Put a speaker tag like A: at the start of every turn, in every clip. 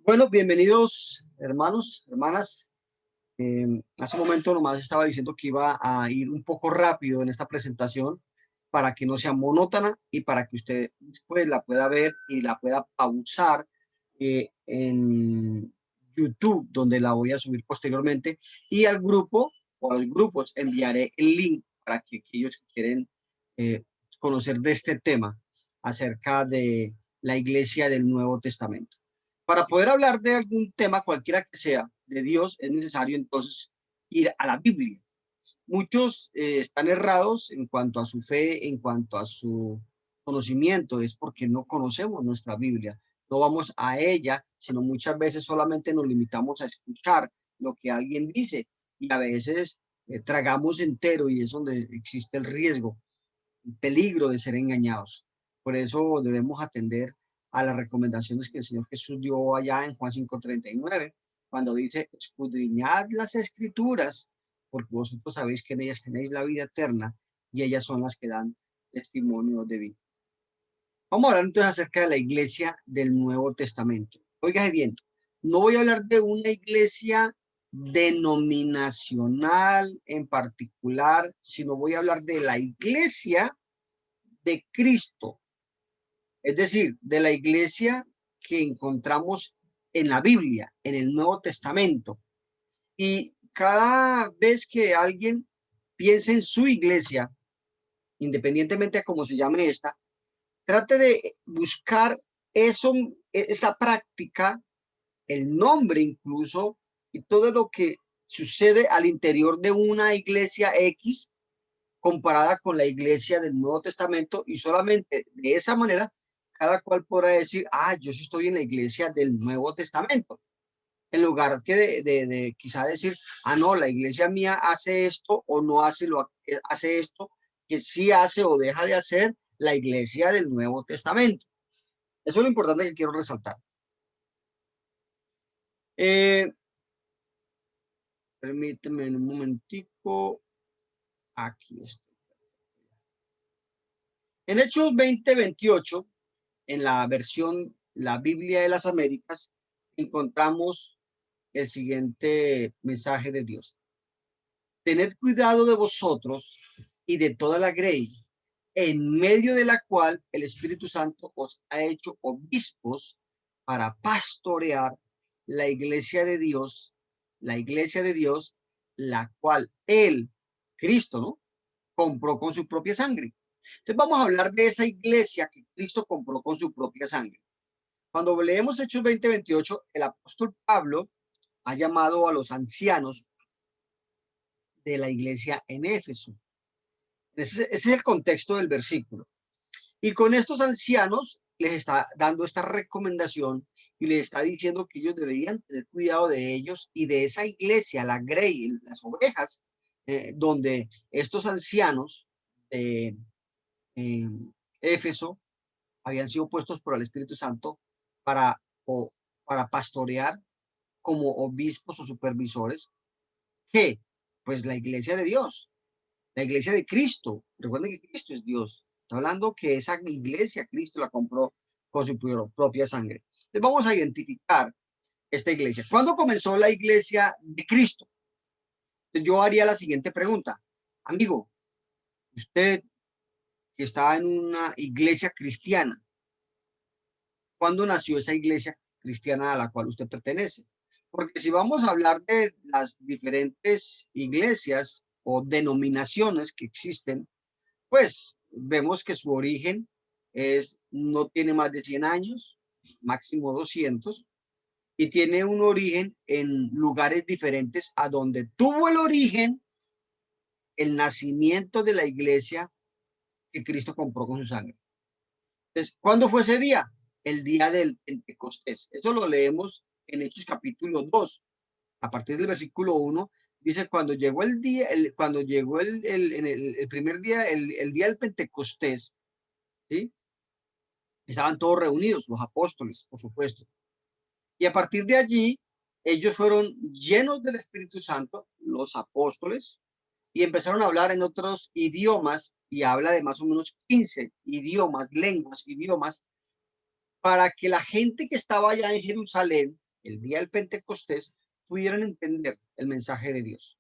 A: Bueno, bienvenidos hermanos, hermanas. Hace un momento nomás estaba diciendo que iba a ir un poco rápido en esta presentación para que no sea monótona y para que usted después la pueda ver y la pueda pausar en YouTube, donde la voy a subir posteriormente. Y al grupo o a los grupos enviaré el link para que aquellos que quieren eh, conocer de este tema acerca de la iglesia del Nuevo Testamento. Para poder hablar de algún tema, cualquiera que sea, de Dios, es necesario entonces ir a la Biblia. Muchos están errados en cuanto a su fe, en cuanto a su conocimiento, es porque no conocemos nuestra Biblia, no vamos a ella, sino muchas veces solamente nos limitamos a escuchar lo que alguien dice y a veces tragamos entero y es donde existe el riesgo, el peligro de ser engañados. Por eso debemos atender a las recomendaciones que el Señor Jesús dio allá en Juan 5:39, cuando dice, escudriñad las escrituras, porque vosotros sabéis que en ellas tenéis la vida eterna y ellas son las que dan testimonio de vida. Vamos a hablar entonces acerca de la iglesia del Nuevo Testamento. Oiga bien, no voy a hablar de una iglesia denominacional en particular, sino voy a hablar de la iglesia de Cristo, es decir, de la iglesia que encontramos en la Biblia, en el Nuevo Testamento. Y cada vez que alguien piense en su iglesia, independientemente de cómo se llame esta, trate de buscar eso, esa práctica, el nombre incluso, y todo lo que sucede al interior de una iglesia X comparada con la iglesia del Nuevo Testamento, y solamente de esa manera cada cual podrá decir, ah, yo sí estoy en la iglesia del Nuevo Testamento, en lugar que de quizá decir, ah, no, la iglesia mía hace esto o no hace, hace esto, que sí hace o deja de hacer la iglesia del Nuevo Testamento. Eso es lo importante que quiero resaltar. Eh, Permíteme un momentico. Aquí está. En Hechos 20:28, en la versión, la Biblia de las Américas, encontramos el siguiente mensaje de Dios. Tened cuidado de vosotros y de toda la grey, en medio de la cual el Espíritu Santo os ha hecho obispos para pastorear la iglesia de Dios, la iglesia de Dios, la cual él, Cristo, ¿no? Compró con su propia sangre. Entonces vamos a hablar de esa iglesia que Cristo compró con su propia sangre. Cuando leemos Hechos 20:28, el apóstol Pablo ha llamado a los ancianos de la iglesia en Éfeso. Ese es el contexto del versículo. Y con estos ancianos les está dando esta recomendación y les está diciendo que ellos deberían tener cuidado de ellos y de esa iglesia, la grey, las ovejas, donde estos ancianos de eh, Éfeso habían sido puestos por el Espíritu Santo para, o, para pastorear como obispos o supervisores, que pues la iglesia de Dios, la iglesia de Cristo. Recuerden que Cristo es Dios. Está hablando que esa iglesia Cristo la compró con su propia sangre. Entonces vamos a identificar esta iglesia. ¿Cuándo comenzó la iglesia de Cristo? Yo haría la siguiente pregunta. Amigo, usted que está en una iglesia cristiana, ¿cuándo nació esa iglesia cristiana a la cual usted pertenece? Porque si vamos a hablar de las diferentes iglesias o denominaciones que existen, pues vemos que su origen no tiene más de 100 años, máximo 200, y tiene un origen en lugares diferentes a donde tuvo el origen el nacimiento de la iglesia que Cristo compró con su sangre. Entonces, ¿cuándo fue ese día? El día del Pentecostés. Eso lo leemos en Hechos capítulo 2. A partir del versículo 1, dice, cuando llegó el día, cuando llegó el primer día, el día del Pentecostés, ¿sí? Estaban todos reunidos, los apóstoles, por supuesto. Y a partir de allí, ellos fueron llenos del Espíritu Santo, los apóstoles, y empezaron a hablar en otros idiomas, y habla de más o menos 15 idiomas, lenguas, idiomas, para que la gente que estaba allá en Jerusalén el día del Pentecostés, pudieran entender el mensaje de Dios.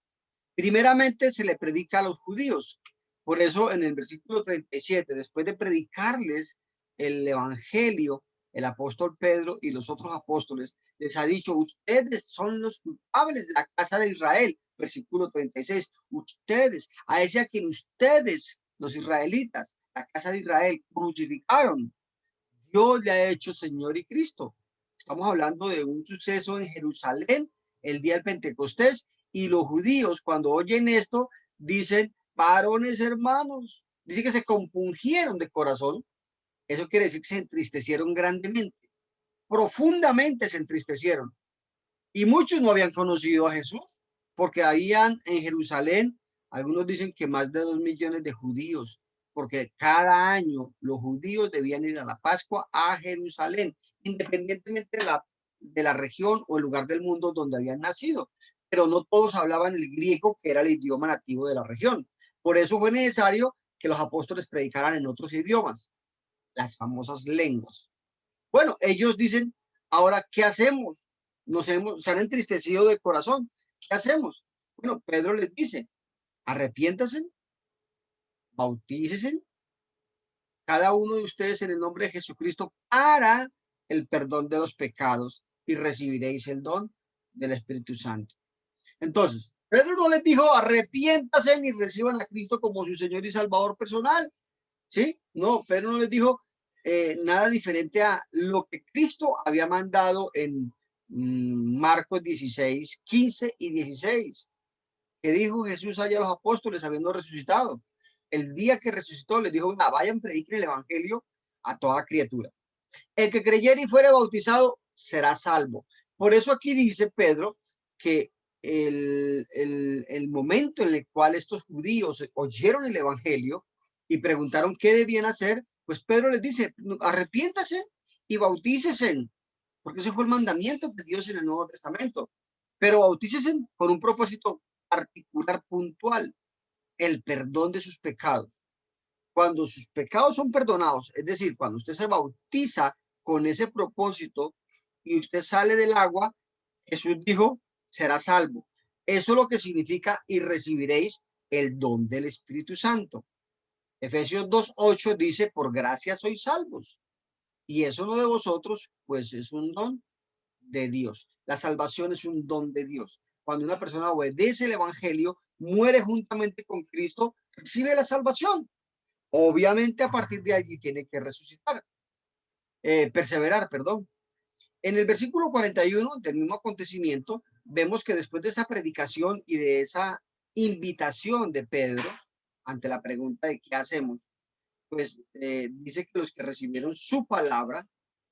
A: Primeramente se le predica a los judíos. Por eso en el versículo 37, después de predicarles el evangelio, el apóstol Pedro y los otros apóstoles les ha dicho: ustedes son los culpables de la casa de Israel. Versículo 36, ustedes, a ese a quien ustedes, los israelitas, la casa de Israel, crucificaron, Dios le ha hecho Señor y Cristo. Estamos hablando de un suceso en Jerusalén el día del Pentecostés, y los judíos, cuando oyen esto, dicen: varones hermanos, dice que se compungieron de corazón. Eso quiere decir que se entristecieron grandemente, profundamente se entristecieron. Y muchos no habían conocido a Jesús, porque habían en Jerusalén, algunos dicen que más de 2 millones de judíos, porque cada año los judíos debían ir a la Pascua a Jerusalén, independientemente de la región o el lugar del mundo donde habían nacido. Pero no todos hablaban el griego, que era el idioma nativo de la región. Por eso fue necesario que los apóstoles predicaran en otros idiomas, las famosas lenguas. Bueno, ellos dicen: ahora, ¿qué hacemos? Se han entristecido de corazón. ¿Qué hacemos? Bueno, Pedro les dice: arrepiéntanse, bautícesen cada uno de ustedes en el nombre de Jesucristo para el perdón de los pecados, y recibiréis el don del Espíritu Santo. Entonces, Pedro no les dijo: arrepiéntanse y reciban a Cristo como su Señor y Salvador personal. ¿Sí? No, Pedro no les dijo nada diferente a lo que Cristo había mandado en Marcos 16, 15 y 16, que dijo Jesús allá a los apóstoles habiendo resucitado. El día que resucitó les dijo: vayan, prediquen el evangelio a toda criatura. El que creyere y fuere bautizado será salvo. Por eso aquí dice Pedro que el momento en el cual estos judíos oyeron el evangelio y preguntaron qué debían hacer, pues Pedro les dice: arrepiéntase y bautícesen, porque ese fue el mandamiento de Dios en el Nuevo Testamento. Pero bautícesen con un propósito particular, puntual: el perdón de sus pecados. Cuando sus pecados son perdonados, es decir, cuando usted se bautiza con ese propósito y usted sale del agua, Jesús dijo: será salvo. Eso es lo que significa: y recibiréis el don del Espíritu Santo. Efesios 2:8 dice: por gracia sois salvos. Y eso no de vosotros, pues es un don de Dios. La salvación es un don de Dios. Cuando una persona obedece el evangelio, muere juntamente con Cristo, recibe la salvación. Obviamente a partir de allí tiene que resucitar, perseverar, perdón. En el versículo 41 del mismo acontecimiento, vemos que después de esa predicación y de esa invitación de Pedro ante la pregunta de qué hacemos, pues dice que los que recibieron su palabra,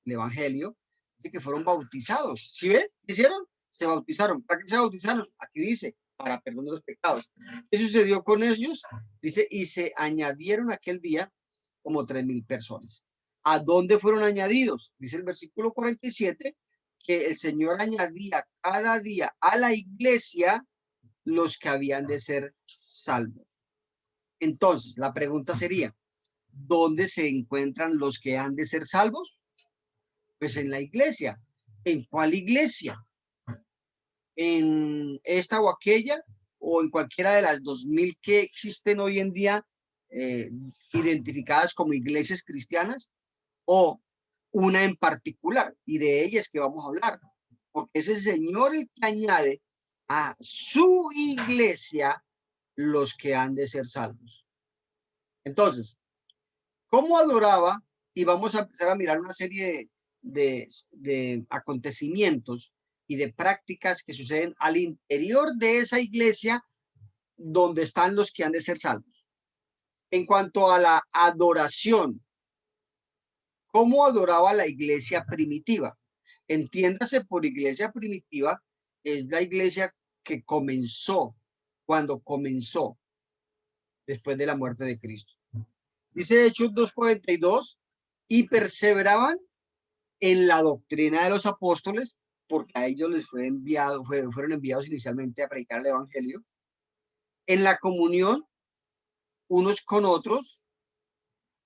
A: el evangelio, dice que fueron bautizados. ¿Sí ven? ¿Qué hicieron? Se bautizaron. ¿Para qué se bautizaron? Aquí dice: para perdón de los pecados. ¿Qué sucedió con ellos? Dice: y se añadieron aquel día como 3,000 personas. ¿A dónde fueron añadidos? Dice el versículo 47 que el Señor añadía cada día a la iglesia los que habían de ser salvos. Entonces, la pregunta sería: ¿dónde se encuentran los que han de ser salvos? Pues en la iglesia. ¿En cuál iglesia? ¿En esta o aquella? ¿O en cualquiera de las 2,000 que existen hoy en día, identificadas como iglesias cristianas? ¿O una en particular? Y de ellas que vamos a hablar. Porque es el Señor el que añade a su iglesia los que han de ser salvos. Entonces, ¿cómo adoraba? Y vamos a empezar a mirar una serie de acontecimientos y de prácticas que suceden al interior de esa iglesia donde están los que han de ser salvos. En cuanto a la adoración, ¿cómo adoraba la iglesia primitiva? Entiéndase por iglesia primitiva, es la iglesia que comenzó, cuando comenzó, después de la muerte de Cristo. Dice Hechos 2:42, y perseveraban en la doctrina de los apóstoles, porque a ellos les fueron enviados inicialmente a predicar el evangelio, en la comunión unos con otros,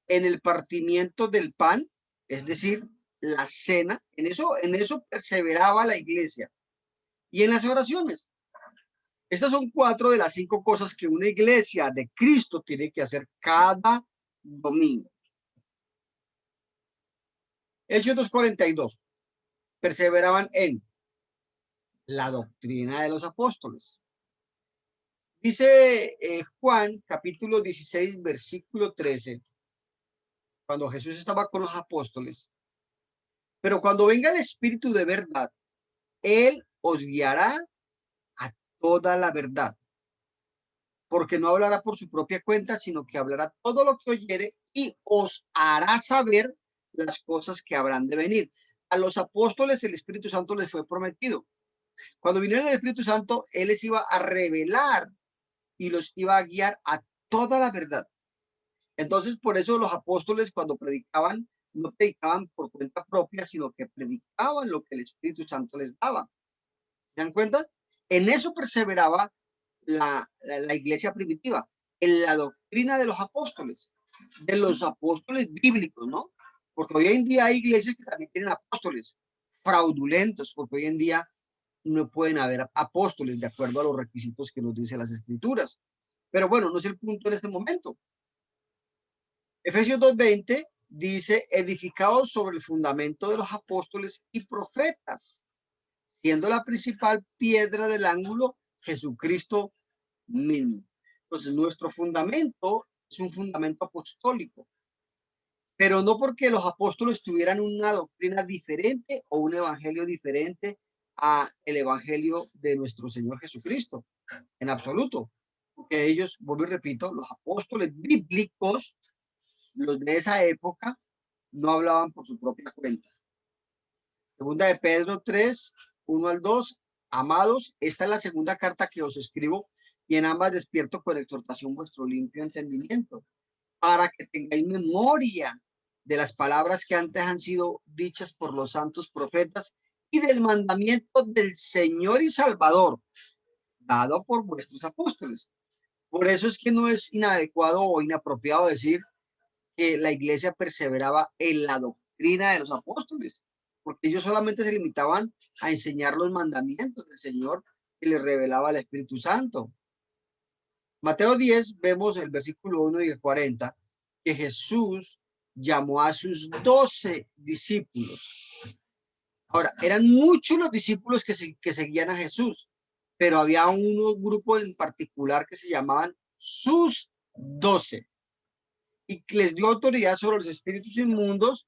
A: en el partimiento del pan, es decir, la cena, en eso perseveraba la iglesia. Y en las oraciones. Estas son 4 de las 5 cosas que una iglesia de Cristo tiene que hacer cada domingo. Hechos 2:42. Perseveraban en la doctrina de los apóstoles. Dice Juan, capítulo 16, versículo 13, cuando Jesús estaba con los apóstoles. Pero cuando venga el Espíritu de verdad, Él os guiará a toda la verdad, porque no hablará por su propia cuenta, sino que hablará todo lo que oyere y os hará saber las cosas que habrán de venir. A los apóstoles el Espíritu Santo les fue prometido. Cuando viniera el Espíritu Santo, Él les iba a revelar y los iba a guiar a toda la verdad. Entonces, por eso los apóstoles cuando predicaban, no predicaban por cuenta propia, sino que predicaban lo que el Espíritu Santo les daba. ¿Se dan cuenta? En eso perseveraba la iglesia primitiva, en la doctrina de los apóstoles bíblicos, ¿no? Porque hoy en día hay iglesias que también tienen apóstoles fraudulentos, porque hoy en día no pueden haber apóstoles de acuerdo a los requisitos que nos dicen las escrituras. Pero bueno, no es el punto en este momento. Efesios 2:20 dice, edificados sobre el fundamento de los apóstoles y profetas, siendo la principal piedra del ángulo Jesucristo mismo. Entonces, nuestro fundamento es un fundamento apostólico, pero no porque los apóstoles tuvieran una doctrina diferente o un evangelio diferente a el evangelio de nuestro Señor Jesucristo, en absoluto. Porque ellos, vuelvo y repito, los apóstoles bíblicos, los de esa época, no hablaban por su propia cuenta. Segunda de Pedro 3, 1 al 2. Amados, esta es la segunda carta que os escribo, y en ambas despierto con exhortación vuestro limpio entendimiento, para que tengáis memoria de las palabras que antes han sido dichas por los santos profetas y del mandamiento del Señor y Salvador, dado por vuestros apóstoles. Por eso es que no es inadecuado o inapropiado decir que la iglesia perseveraba en la doctrina de los apóstoles, porque ellos solamente se limitaban a enseñar los mandamientos del Señor que les revelaba el Espíritu Santo. Mateo 10, vemos el versículo 1 y el 40, que Jesús llamó a sus 12 discípulos. Ahora, eran muchos los discípulos que seguían a Jesús, pero había un grupo en particular que se llamaban sus 12, y les dio autoridad sobre los espíritus inmundos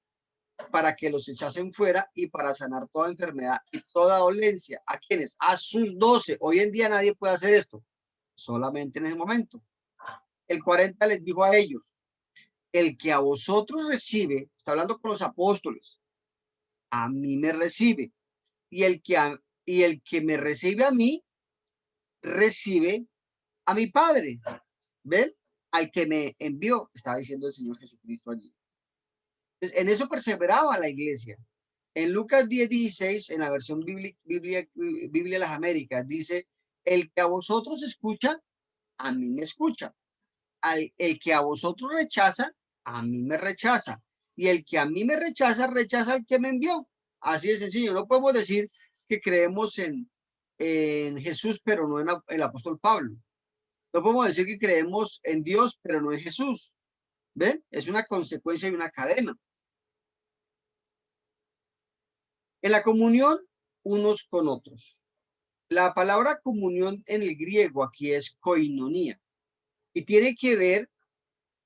A: para que los echasen fuera y para sanar toda enfermedad y toda dolencia. ¿A quiénes? A sus 12. Hoy en día nadie puede hacer esto, solamente en ese momento. El 40 les dijo a ellos, el que a vosotros recibe, está hablando con los apóstoles, a mí me recibe, y el que me recibe a mí, recibe a mi Padre. ¿Ven? Al que me envió, estaba diciendo el Señor Jesucristo allí. Entonces, en eso perseveraba la iglesia. En Lucas 10:16, en la versión Biblia de las Américas, dice, el que a vosotros escucha, a mí me escucha. El que a vosotros rechaza, a mí me rechaza. Y el que a mí me rechaza, rechaza al que me envió. Así de sencillo. No podemos decir que creemos en Jesús, pero no en el apóstol Pablo. No podemos decir que creemos en Dios, pero no en Jesús. ¿Ven? Es una consecuencia y una cadena. En la comunión unos con otros. La palabra comunión en el griego aquí es koinonía y tiene que ver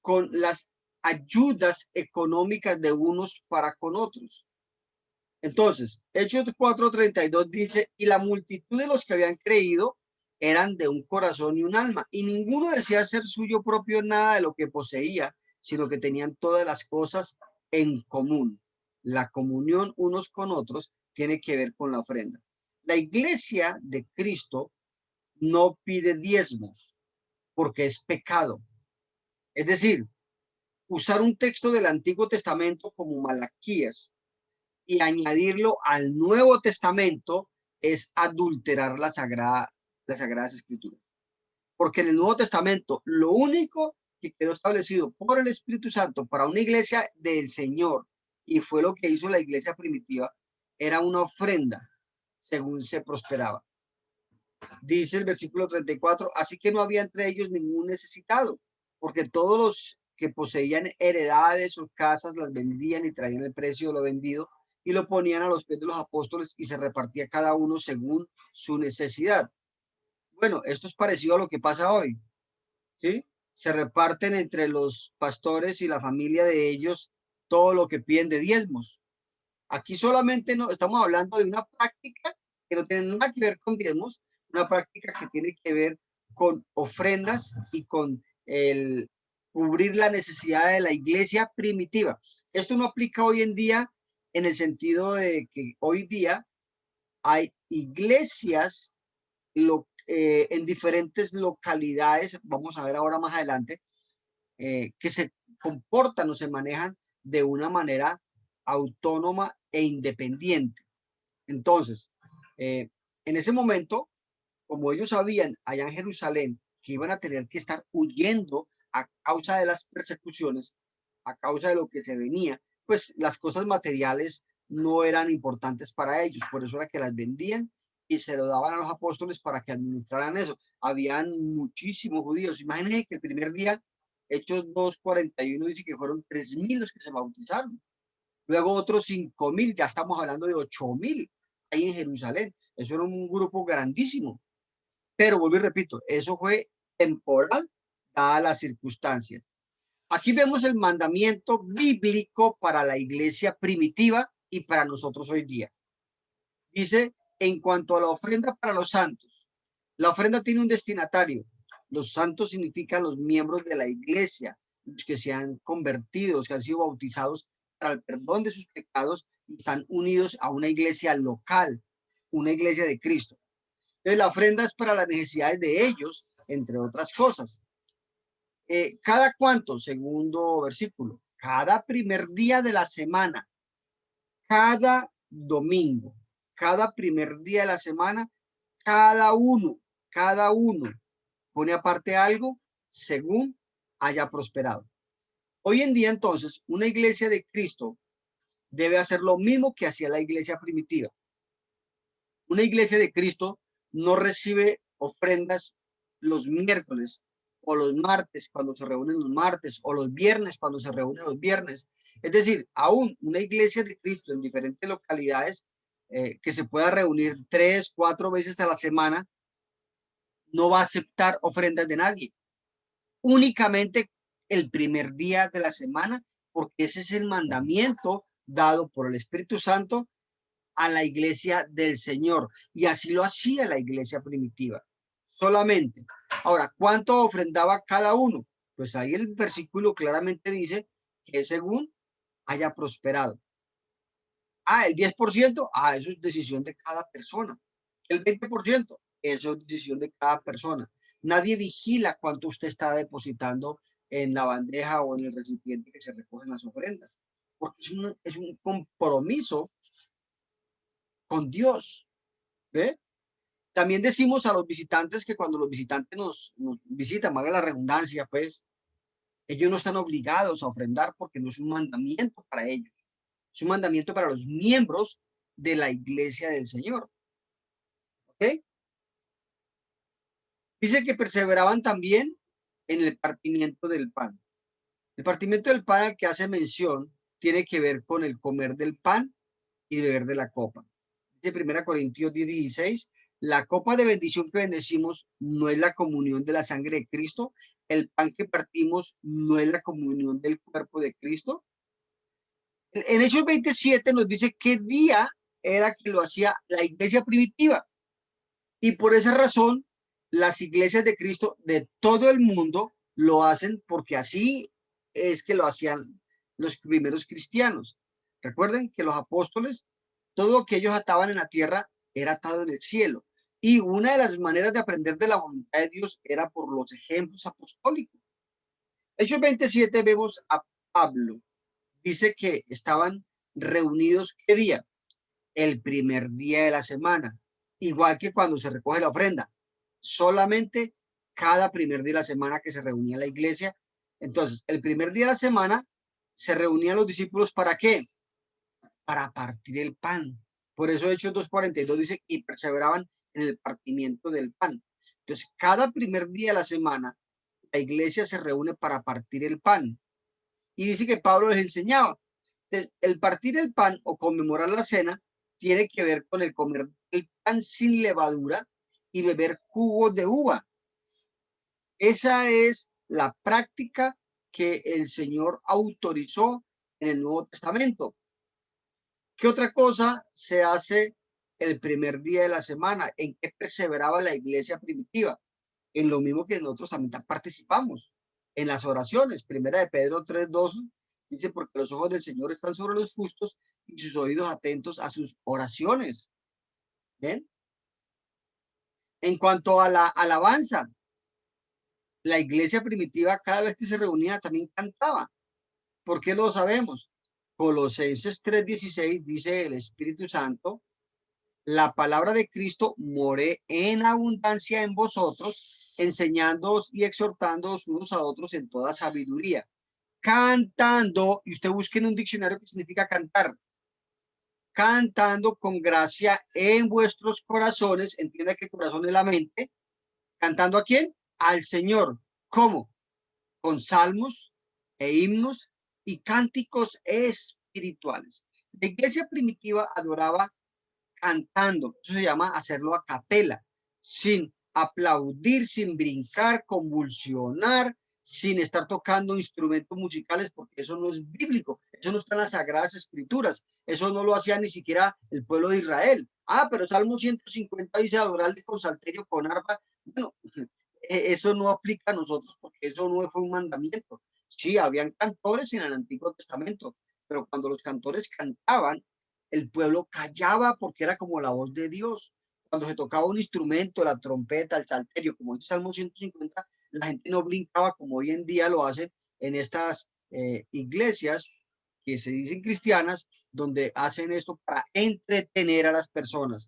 A: con las ayudas económicas de unos para con otros. Entonces, Hechos 4:32 dice, y la multitud de los que habían creído eran de un corazón y un alma, y ninguno decía hacer suyo propio nada de lo que poseía, sino que tenían todas las cosas en común. La comunión unos con otros tiene que ver con la ofrenda. La iglesia de Cristo no pide diezmos porque es pecado. Es decir, usar un texto del Antiguo Testamento como Malaquías y añadirlo al Nuevo Testamento es adulterar las Sagradas Escrituras. Porque en el Nuevo Testamento lo único que quedó establecido por el Espíritu Santo para una iglesia del Señor y fue lo que hizo la iglesia primitiva, era una ofrenda según se prosperaba. Dice el versículo 34, así que no había entre ellos ningún necesitado, porque todos los que poseían heredades o casas las vendían y traían el precio de lo vendido y lo ponían a los pies de los apóstoles y se repartía cada uno según su necesidad. Bueno, esto es parecido a lo que pasa hoy, ¿sí? Se reparten entre los pastores y la familia de ellos todo lo que piden de diezmos. Aquí solamente no estamos hablando de una práctica que no tiene nada que ver con diezmos, una práctica que tiene que ver con ofrendas y con el cubrir la necesidad de la iglesia primitiva. Esto no aplica hoy en día en el sentido de que hoy día hay iglesias en diferentes localidades, vamos a ver ahora más adelante, que se comportan o se manejan de una manera autónoma e independiente. Entonces, en ese momento, como ellos sabían allá en Jerusalén que iban a tener que estar huyendo a causa de las persecuciones, a causa de lo que se venía, pues las cosas materiales no eran importantes para ellos, por eso era que las vendían y se lo daban a los apóstoles para que administraran eso. Habían muchísimos judíos. Imagínense que el primer día, Hechos 2:41 dice que fueron 3.000 los que se bautizaron. Luego otros 5.000, ya estamos hablando de 8.000 ahí en Jerusalén. Eso era un grupo grandísimo. Pero vuelvo y repito, eso fue temporal, dadas las circunstancias. Aquí vemos el mandamiento bíblico para la iglesia primitiva y para nosotros hoy día. Dice, en cuanto a la ofrenda para los santos, la ofrenda tiene un destinatario. Los santos significan los miembros de la iglesia, los que se han convertido, los que han sido bautizados para el perdón de sus pecados y están unidos a una iglesia local, una iglesia de Cristo. Entonces, la ofrenda es para las necesidades de ellos, entre otras cosas. ¿Cada cuánto? Segundo versículo. Cada primer día de la semana, cada domingo, cada primer día de la semana, cada uno pone aparte algo según haya prosperado. Hoy en día, entonces, una iglesia de Cristo debe hacer lo mismo que hacía la iglesia primitiva. Una iglesia de Cristo no recibe ofrendas los miércoles o los martes cuando se reúnen los martes o los viernes cuando se reúnen los viernes. Es decir, aún una iglesia de Cristo en diferentes localidades que se pueda reunir 3, 4 veces a la semana no va a aceptar ofrendas de nadie. Únicamente el primer día de la semana, porque ese es el mandamiento dado por el Espíritu Santo a la iglesia del Señor. Y así lo hacía la iglesia primitiva. Solamente. Ahora, ¿cuánto ofrendaba cada uno? Pues ahí el versículo claramente dice que según haya prosperado. El 10%, eso es decisión de cada persona. El 20%, eso es decisión de cada persona. Nadie vigila cuánto usted está depositando en la bandeja o en el recipiente que se recogen las ofrendas, porque es un compromiso con Dios. ¿Ve? También decimos a los visitantes que cuando los visitantes nos visitan, valga la redundancia, pues, ellos no están obligados a ofrendar porque no es un mandamiento para ellos. Es un mandamiento para los miembros de la iglesia del Señor. ¿Ok? Dice que perseveraban también en el partimiento del pan. El partimiento del pan al que hace mención tiene que ver con el comer del pan y beber de la copa. Dice 1 Corintios 10:16, la copa de bendición que bendecimos no es la comunión de la sangre de Cristo, el pan que partimos no es la comunión del cuerpo de Cristo. En Hechos 27 nos dice qué día era que lo hacía la iglesia primitiva. Y por esa razón, las iglesias de Cristo de todo el mundo lo hacen porque así es que lo hacían los primeros cristianos. Recuerden que los apóstoles, todo lo que ellos ataban en la tierra era atado en el cielo. Y una de las maneras de aprender de la voluntad de Dios era por los ejemplos apostólicos. Hechos 27 vemos a Pablo. Dice que estaban reunidos, ¿qué día? El primer día de la semana, igual que cuando se recoge la ofrenda, solamente cada primer día de la semana que se reunía la iglesia. Entonces, el primer día de la semana se reunían los discípulos ¿para qué? para partir el pan. Por eso Hechos 2:42 dice, y perseveraban en el partimiento del pan. Entonces, cada primer día de la semana, la iglesia se reúne para partir el pan. Y dice que Pablo les enseñaba. Entonces, el partir el pan o conmemorar la cena tiene que ver con el comer el pan sin levadura y beber jugo de uva. Esa es la práctica que el Señor autorizó en el Nuevo Testamento. ¿Qué otra cosa se hace el primer día de la semana? ¿En qué perseveraba la iglesia primitiva? En lo mismo que nosotros también participamos, en las oraciones. Primera de Pedro 3:2 dice, porque los ojos del Señor están sobre los justos y sus oídos atentos a sus oraciones. ¿Bien? En cuanto a la alabanza, la iglesia primitiva cada vez que se reunía también cantaba. ¿Por qué lo sabemos? Colosenses 3:16 dice el Espíritu Santo, la palabra de Cristo more en abundancia en vosotros, enseñándoos y exhortándoos unos a otros en toda sabiduría, cantando, y usted busque en un diccionario que significa cantar, cantando con gracia en vuestros corazones, entienda que el corazón es la mente, cantando ¿a quién? Al Señor. ¿Cómo? Con salmos e himnos y cánticos espirituales. La iglesia primitiva adoraba cantando, eso se llama hacerlo a capela, sin aplaudir, sin brincar, convulsionar, sin estar tocando instrumentos musicales, porque eso no es bíblico, eso no está en las Sagradas Escrituras, eso no lo hacía ni siquiera el pueblo de Israel. Ah, pero Salmo 150 dice adorarle con salterio, con arpa. Bueno, eso no aplica a nosotros porque eso no fue un mandamiento. Sí, habían cantores en el Antiguo Testamento, pero cuando los cantores cantaban, el pueblo callaba porque era como la voz de Dios. Cuando se tocaba un instrumento, la trompeta, el salterio, como dice Salmo 150, la gente no brincaba como hoy en día lo hacen en estas iglesias que se dicen cristianas, donde hacen esto para entretener a las personas.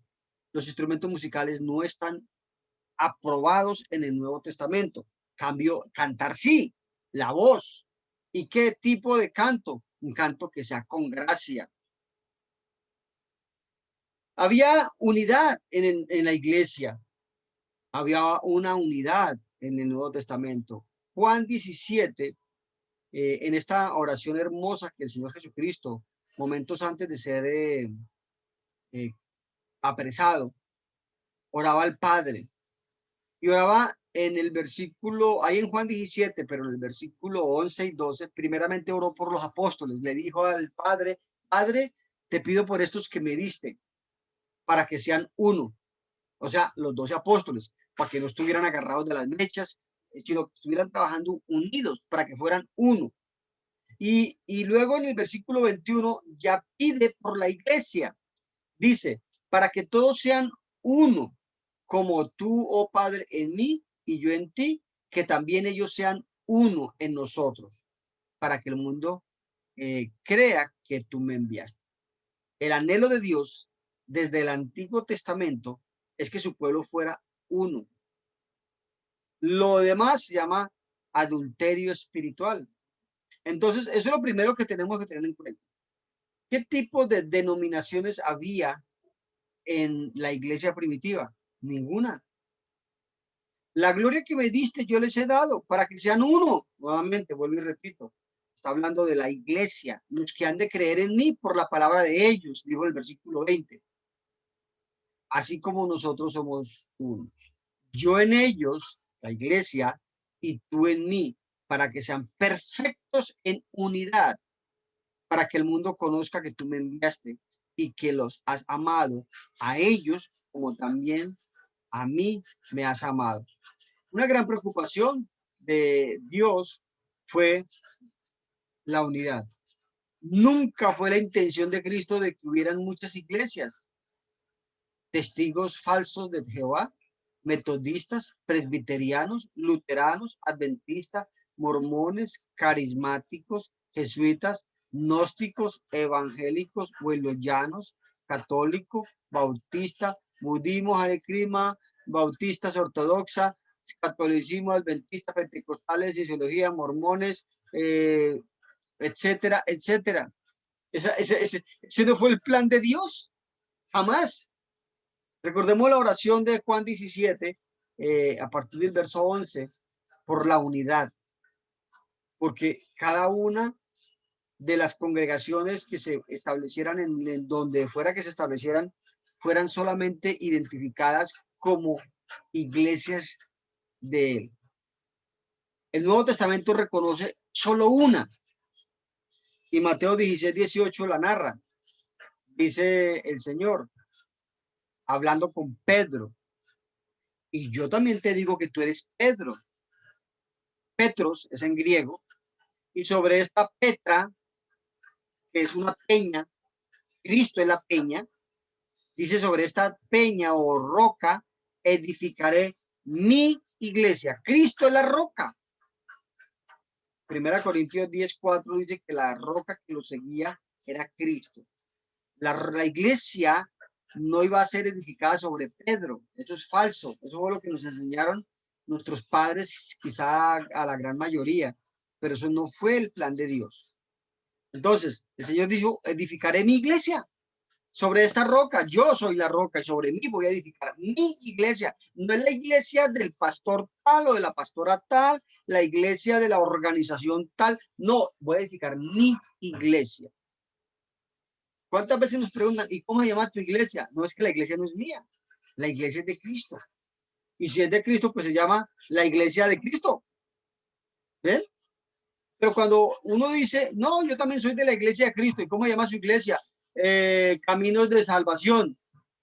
A: Los instrumentos musicales no están aprobados en el Nuevo Testamento. Cambio, cantar sí, la voz. ¿Y qué tipo de canto? Un canto que sea con gracia. Había unidad en la iglesia, había una unidad en el Nuevo Testamento. Juan 17, en esta oración hermosa que el Señor Jesucristo, momentos antes de ser eh, apresado, oraba al Padre. Y oraba en el versículo, ahí en Juan 17, pero en el versículo 11 y 12, primeramente oró por los apóstoles. Le dijo al Padre, Padre, te pido por estos que me diste, para que sean uno. O sea, los 12 apóstoles, para que no estuvieran agarrados de las mechas, sino que estuvieran trabajando unidos, para que fueran uno. Y luego en el versículo 21 ya pide por la iglesia. Dice, para que todos sean uno, como tú, oh Padre, en mí y yo en ti, que también ellos sean uno en nosotros, para que el mundo crea que tú me enviaste. El anhelo de Dios desde el Antiguo Testamento es que su pueblo fuera uno. Lo demás se llama adulterio espiritual. Entonces, eso es lo primero que tenemos que tener en cuenta. ¿Qué tipo de denominaciones había en la iglesia primitiva? Ninguna. La gloria que me diste yo les he dado para que sean uno. Nuevamente, vuelvo y repito. Está hablando de la iglesia, los que han de creer en mí por la palabra de ellos, dijo el versículo 20. Así como nosotros somos uno. Yo en ellos, la iglesia, y tú en mí, para que sean perfectos en unidad, para que el mundo conozca que tú me enviaste y que los has amado a ellos como también a mí me has amado. Una gran preocupación de Dios fue la unidad. Nunca fue la intención de Cristo de que hubieran muchas iglesias. Testigos falsos de Jehová, metodistas, presbiterianos, luteranos, adventistas, mormones, carismáticos, jesuitas, gnósticos, evangélicos, hueloyanos, católicos, bautistas, budismo, Hare Krishna, bautistas ortodoxa, catolicismo, adventista, pentecostales, sociología, mormones, etcétera, etcétera. Ese no fue el plan de Dios, jamás. Recordemos la oración de Juan 17, a partir del verso 11, por la unidad, porque cada una de las congregaciones que se establecieran en donde fuera que se establecieran, fueran solamente identificadas como iglesias de él. El Nuevo Testamento reconoce solo una, y Mateo 16:18 la narra. Dice el Señor, hablando con Pedro, y yo también te digo que tú eres Pedro. Petros es en griego, y sobre esta Petra, que es una peña, Cristo es la peña, dice sobre esta peña o roca, edificaré mi iglesia. Cristo es la roca. Primera Corintios 10:4 dice que la roca que lo seguía era Cristo. La iglesia no iba a ser edificada sobre Pedro. Eso es falso. Eso fue lo que nos enseñaron nuestros padres, quizá a la gran mayoría, pero eso no fue el plan de Dios. Entonces, el Señor dijo, edificaré mi iglesia sobre esta roca. Yo soy la roca y sobre mí voy a edificar mi iglesia. No es la iglesia del pastor tal o de la pastora tal, la iglesia de la organización tal. No, voy a edificar mi iglesia. ¿Cuántas veces nos preguntan, ¿y cómo se llama tu iglesia? No, es que la iglesia no es mía. La iglesia es de Cristo. Y si es de Cristo, pues se llama la iglesia de Cristo. ¿Ven? Pero cuando uno dice, no, yo también soy de la iglesia de Cristo, ¿y cómo se llama su iglesia? Caminos de Salvación.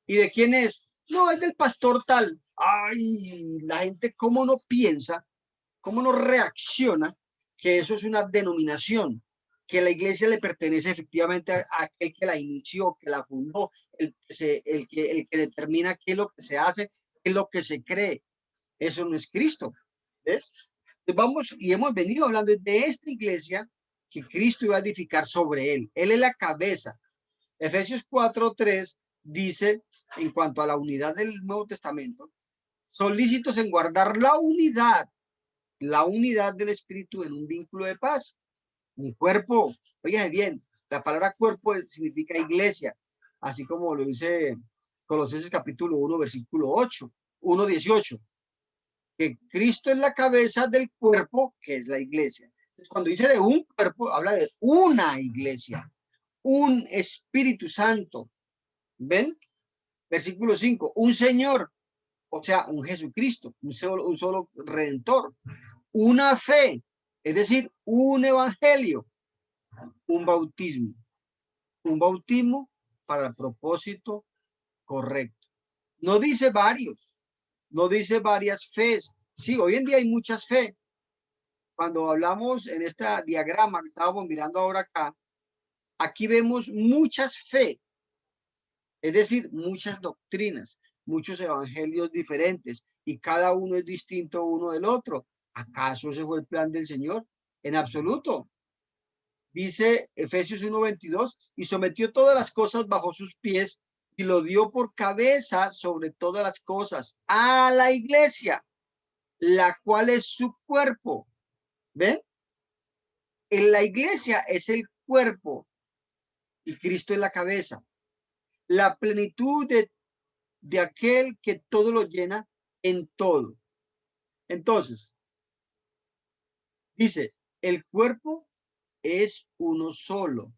A: ¿Y de quién es? No, es del pastor tal. Ay, la gente, ¿cómo no piensa? ¿Cómo no reacciona que eso es una denominación? Que la iglesia le pertenece efectivamente a aquel que la inició, que la fundó, el que determina qué es lo que se hace, qué es lo que se cree. Eso no es Cristo. ¿Ves? Vamos y hemos venido hablando de esta iglesia que Cristo iba a edificar sobre él. Él es la cabeza. Efesios 4:3 dice, en cuanto a la unidad del Nuevo Testamento, solícitos en guardar la unidad del Espíritu en un vínculo de paz. Un cuerpo, oye bien, la palabra cuerpo significa iglesia, así como lo dice Colosenses capítulo 1, versículo 8, 1:18, que Cristo es la cabeza del cuerpo, que es la iglesia. Entonces, cuando dice de un cuerpo, habla de una iglesia, un Espíritu Santo. ¿Ven? Versículo 5, un Señor, o sea, un Jesucristo, un solo Redentor, una fe, es decir, un evangelio, un bautismo para el propósito correcto. No dice varios, no dice varias fees. Sí, hoy en día hay muchas fe. Cuando hablamos en este diagrama que estábamos mirando ahora acá, aquí vemos muchas fe, es decir, muchas doctrinas, muchos evangelios diferentes y cada uno es distinto uno del otro. ¿Acaso ese fue el plan del Señor? En absoluto. Dice Efesios 1:22, y sometió todas las cosas bajo sus pies y lo dio por cabeza sobre todas las cosas a la iglesia, la cual es su cuerpo. ¿Ven? En la iglesia es el cuerpo y Cristo es la cabeza. La plenitud de aquel que todo lo llena en todo. Entonces, dice, el cuerpo es uno solo,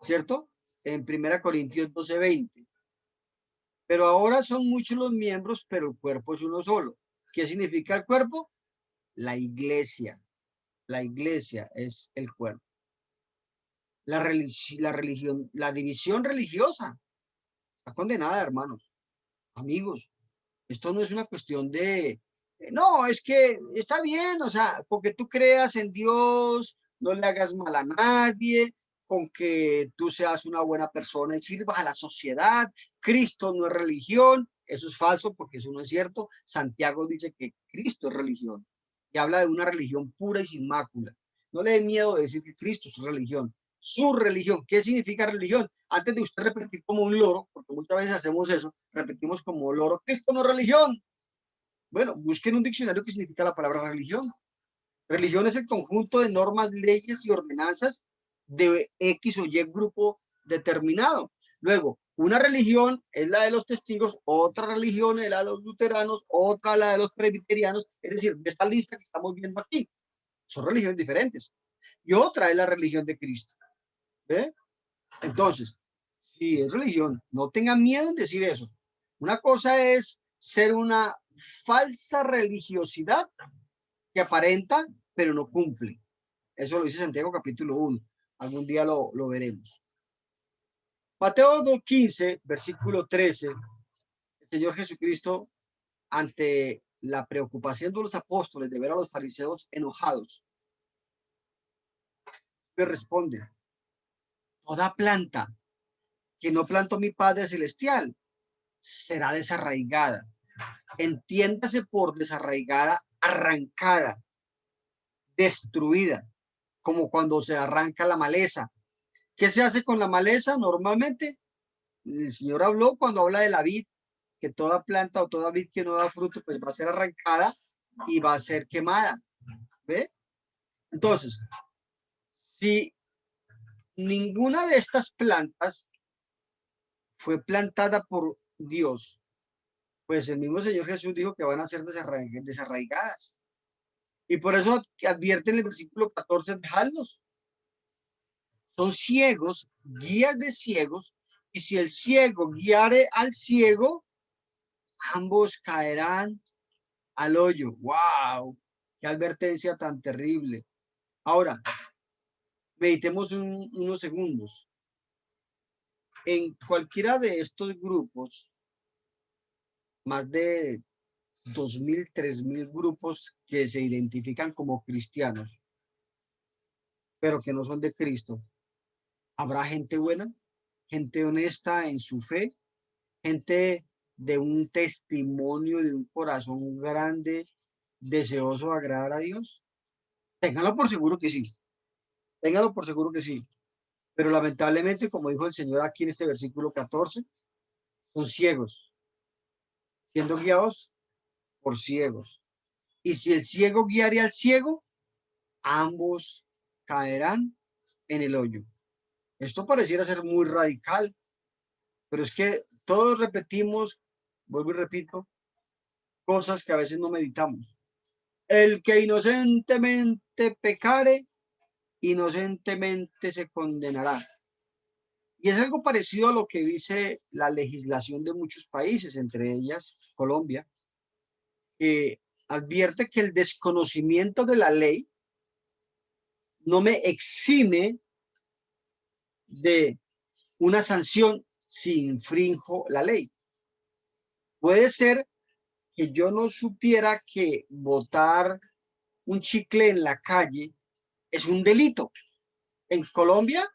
A: ¿cierto? En 1 Corintios 12:20. Pero ahora son muchos los miembros, pero el cuerpo es uno solo. ¿Qué significa el cuerpo? La iglesia. La iglesia es el cuerpo. La religión, la división religiosa está condenada, hermanos, amigos. Esto no es una cuestión de, no, es que está bien, o sea, porque tú creas en Dios, no le hagas mal a nadie, con que tú seas una buena persona y sirvas a la sociedad. Cristo no es religión, eso es falso porque eso no es cierto. Santiago dice que Cristo es religión y habla de una religión pura y sin mácula. No le dé miedo de decir que Cristo es religión. Su religión, ¿qué significa religión? Antes de usted repetir como un loro, porque muchas veces hacemos eso, repetimos como loro, Cristo no es religión. Bueno, busquen un diccionario que significa la palabra religión. Religión es el conjunto de normas, leyes y ordenanzas de X o Y grupo determinado. Luego, una religión es la de los testigos, otra religión es la de los luteranos, otra la de los presbiterianos, es decir, de esta lista que estamos viendo aquí. Son religiones diferentes. Y otra es la religión de Cristo. ¿Ve? Entonces, si es religión, no tengan miedo en decir eso. Una cosa es ser una falsa religiosidad que aparenta, pero no cumple. Eso lo dice Santiago capítulo 1. Algún día lo veremos. Mateo 15, versículo 13. El Señor Jesucristo, ante la preocupación de los apóstoles de ver a los fariseos enojados, le responde: toda planta que no plantó mi Padre Celestial será desarraigada. Entiéndase por desarraigada, arrancada, destruida, como cuando se arranca la maleza. ¿Qué se hace con la maleza? Normalmente, el Señor habló cuando habla de la vid, que toda planta o toda vid que no da fruto, pues va a ser arrancada y va a ser quemada. ¿Ve? Entonces, si ninguna de estas plantas fue plantada por Dios, pues el mismo Señor Jesús dijo que van a ser desarraigadas. Y por eso advierte en el versículo 14, dejadlos. Son ciegos, guías de ciegos, y si el ciego guiare al ciego, ambos caerán al hoyo. ¡Wow! ¡Qué advertencia tan terrible! Ahora, meditemos unos segundos. En cualquiera de estos grupos, más de 2.000, 3.000 grupos que se identifican como cristianos, pero que no son de Cristo, ¿habrá gente buena? ¿Gente honesta en su fe? ¿Gente de un testimonio, de un corazón grande, deseoso de agradar a Dios? Ténganlo por seguro que sí. Ténganlo por seguro que sí. Pero lamentablemente, como dijo el Señor aquí en este versículo 14, son ciegos, siendo guiados por ciegos. Y si el ciego guiare al ciego, ambos caerán en el hoyo. Esto pareciera ser muy radical, pero es que todos repetimos, vuelvo y repito, cosas que a veces no meditamos. El que inocentemente pecare, inocentemente se condenará. Y es algo parecido a lo que dice la legislación de muchos países, entre ellas Colombia, que advierte que el desconocimiento de la ley no me exime de una sanción si infrinjo la ley. Puede ser que yo no supiera que botar un chicle en la calle es un delito. En Colombia,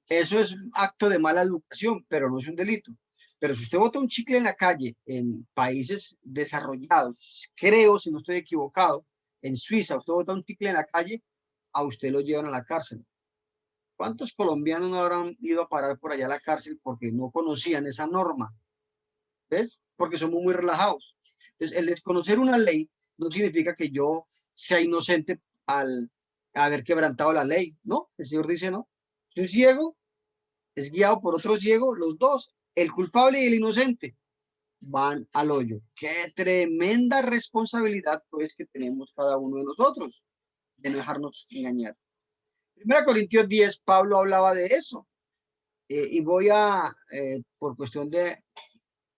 A: eso es un acto de mala educación, pero no es un delito. Pero si usted bota un chicle en la calle en países desarrollados, creo, si no estoy equivocado, en Suiza, usted bota un chicle en la calle, a usted lo llevan a la cárcel. ¿Cuántos colombianos no habrán ido a parar por allá a la cárcel porque no conocían esa norma? ¿Ves? Porque somos muy relajados. Entonces, el desconocer una ley no significa que yo sea inocente al haber quebrantado la ley, ¿no? El Señor dice, no. Soy ciego, es guiado por otro ciego, los dos, el culpable y el inocente, van al hoyo. Qué tremenda responsabilidad, pues, que tenemos cada uno de nosotros, de no dejarnos engañar. 1 Corintios 10, Pablo hablaba de eso. Y voy a, por cuestión de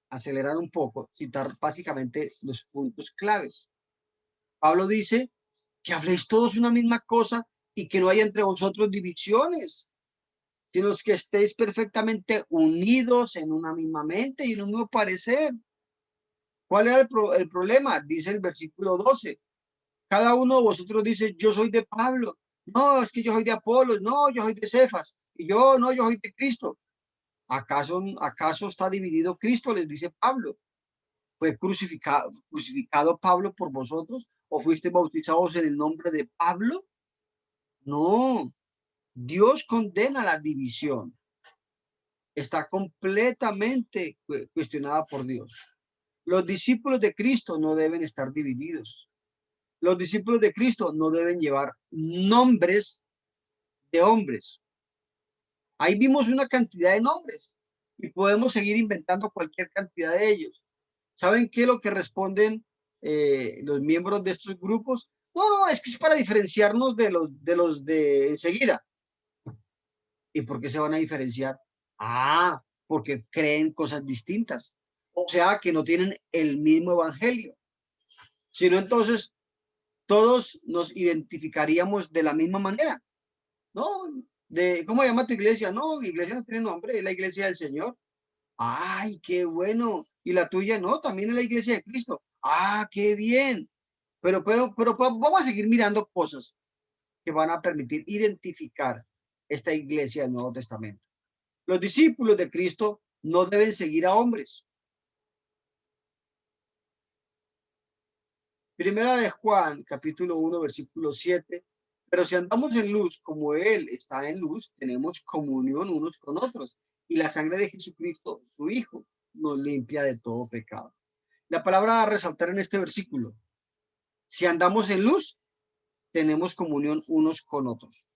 A: acelerar un poco, citar básicamente los puntos claves. Pablo dice que habléis todos una misma cosa y que no haya entre vosotros divisiones, sino que estéis perfectamente unidos en una misma mente y en un mismo parecer. ¿Cuál era el problema? Dice el versículo 12. Cada uno de vosotros dice, yo soy de Pablo. No, es que yo soy de Apolos. No, yo soy de Cefas. Y yo, no, yo soy de Cristo. ¿Acaso está dividido Cristo? Les dice Pablo. ¿Fue crucificado Pablo por vosotros? ¿O fuiste bautizados en el nombre de Pablo? No, Dios condena la división. Está completamente cuestionada por Dios. Los discípulos de Cristo no deben estar divididos. Los discípulos de Cristo no deben llevar nombres de hombres. Ahí vimos una cantidad de nombres y podemos seguir inventando cualquier cantidad de ellos. ¿Saben qué es lo que responden los miembros de estos grupos? No, no, es que es para diferenciarnos de enseguida. ¿Y por qué se van a diferenciar? Ah, porque creen cosas distintas. O sea, que no tienen el mismo evangelio. Sino entonces todos nos identificaríamos de la misma manera. No, ¿cómo llama tu iglesia? No, mi iglesia no tiene nombre, es la iglesia del Señor. Ay, qué bueno. Y la tuya no, también es la iglesia de Cristo. Ah, qué bien. Pero vamos a seguir mirando cosas que van a permitir identificar esta iglesia del Nuevo Testamento. Los discípulos de Cristo no deben seguir a hombres. Primera de Juan, capítulo 1, versículo 7. Pero si andamos en luz como Él está en luz, tenemos comunión unos con otros. Y la sangre de Jesucristo, su Hijo, nos limpia de todo pecado. La palabra a resaltar en este versículo: si andamos en luz, tenemos comunión unos con otros.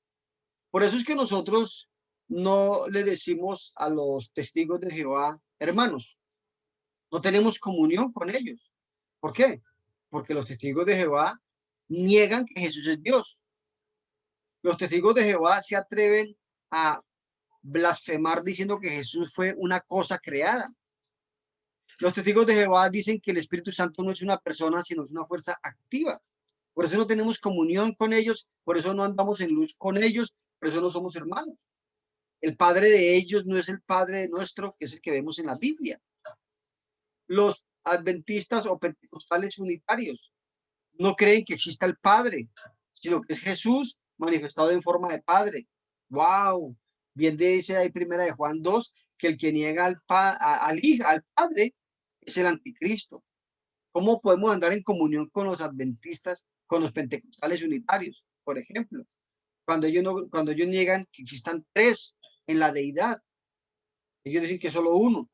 A: Por eso es que nosotros no le decimos a los testigos de Jehová, hermanos, no tenemos comunión con ellos. ¿Por qué? Porque los testigos de Jehová niegan que Jesús es Dios. Los testigos de Jehová se atreven a blasfemar diciendo que Jesús fue una cosa creada. Los testigos de Jehová dicen que el Espíritu Santo no es una persona, sino es una fuerza activa. Por eso no tenemos comunión con ellos, por eso no andamos en luz con ellos, por eso no somos hermanos. El padre de ellos no es el padre nuestro, que es el que vemos en la Biblia. Los adventistas o pentecostales unitarios no creen que exista el Padre, sino que es Jesús manifestado en forma de Padre. ¡Wow! Bien dice ahí primera de Juan 2 que el que niega al Hijo, al Padre, es el anticristo. ¿Cómo podemos andar en comunión con los adventistas, con los pentecostales unitarios, por ejemplo? Cuando ellos niegan que existan tres en la deidad, ellos dicen que solo uno.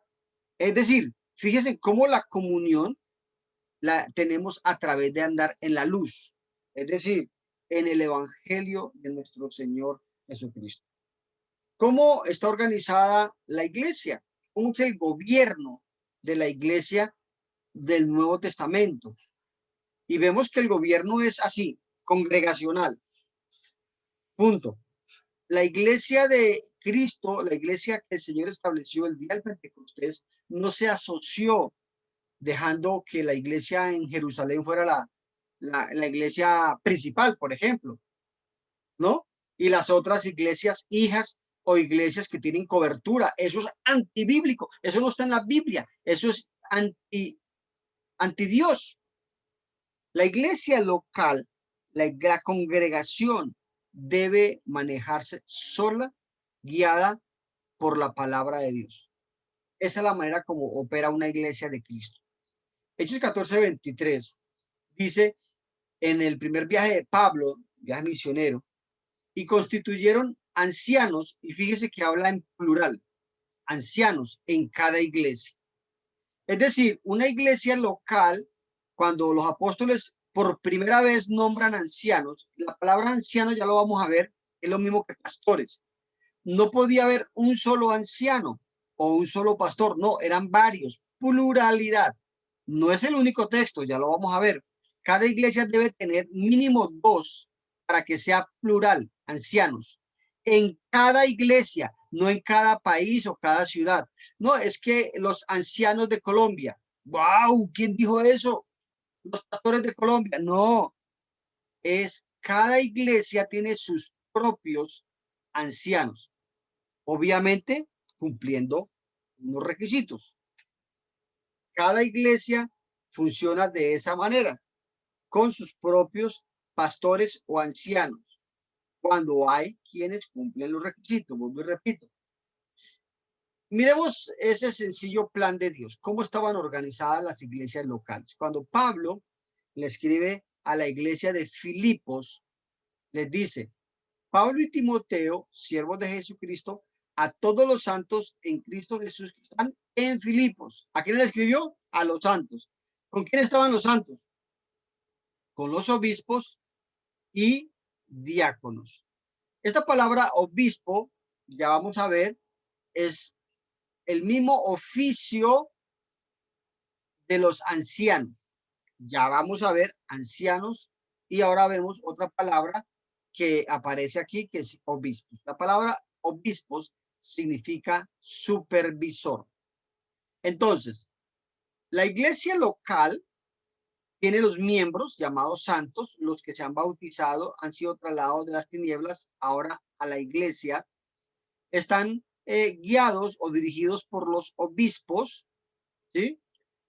A: Es decir, fíjense cómo la comunión la tenemos a través de andar en la luz, es decir, en el Evangelio de nuestro Señor Jesucristo. ¿Cómo está organizada la iglesia? ¿Cómo es el gobierno de la iglesia del Nuevo Testamento? Y vemos que el gobierno es así, congregacional. Punto. La iglesia de Cristo, la iglesia que el Señor estableció el día del Pentecostés, no se asoció dejando que la iglesia en Jerusalén fuera la iglesia principal, por ejemplo, ¿no? Y las otras iglesias hijas o iglesias que tienen cobertura. Eso es antibíblico, eso no está en la Biblia, eso es anti Dios. La iglesia local, la congregación debe manejarse sola, guiada por la palabra de Dios. Esa es la manera como opera una iglesia de Cristo. Hechos 14:23 dice, en el primer viaje de Pablo, viaje misionero, y constituyeron ancianos, y fíjese que habla en plural, ancianos en cada iglesia. Es decir, una iglesia local, cuando los apóstoles por primera vez nombran ancianos, la palabra anciano ya lo vamos a ver, es lo mismo que pastores. No podía haber un solo anciano o un solo pastor, no, eran varios, pluralidad. No es el único texto, ya lo vamos a ver. Cada iglesia debe tener mínimo dos para que sea plural, ancianos. En cada iglesia, no en cada país o cada ciudad. No, es que los ancianos de Colombia, wow, ¿quién dijo eso? Los pastores de Colombia, no, es cada iglesia tiene sus propios ancianos, obviamente cumpliendo unos requisitos. Cada iglesia funciona de esa manera, con sus propios pastores o ancianos, cuando hay quienes cumplen los requisitos. Vuelvo y repito. Miremos ese sencillo plan de Dios, cómo estaban organizadas las iglesias locales. Cuando Pablo le escribe a la iglesia de Filipos, les dice, Pablo y Timoteo, siervos de Jesucristo, a todos los santos en Cristo Jesús que están en Filipos. ¿A quién le escribió? A los santos. ¿Con quién estaban los santos? Con los obispos y diáconos. Esta palabra obispo ya vamos a ver, es el mismo oficio de los ancianos. Ya vamos a ver ancianos y ahora vemos otra palabra que aparece aquí que es obispos. La palabra obispos significa supervisor. Entonces, la iglesia local tiene los miembros llamados santos, los que se han bautizado, han sido trasladados de las tinieblas ahora a la iglesia, están guiados o dirigidos por los obispos, ¿sí?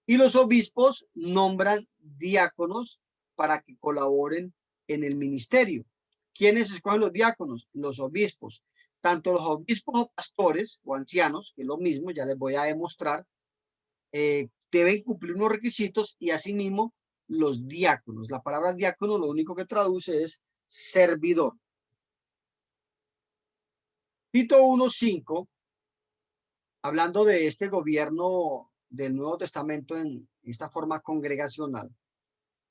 A: Y los obispos nombran diáconos para que colaboren en el ministerio. ¿Quiénes escogen los diáconos? Los obispos. Tanto los obispos o pastores o ancianos, que es lo mismo, ya les voy a demostrar, deben cumplir unos requisitos y asimismo los diáconos. La palabra diácono lo único que traduce es servidor. Tito 1:5, hablando de este gobierno del Nuevo Testamento en esta forma congregacional,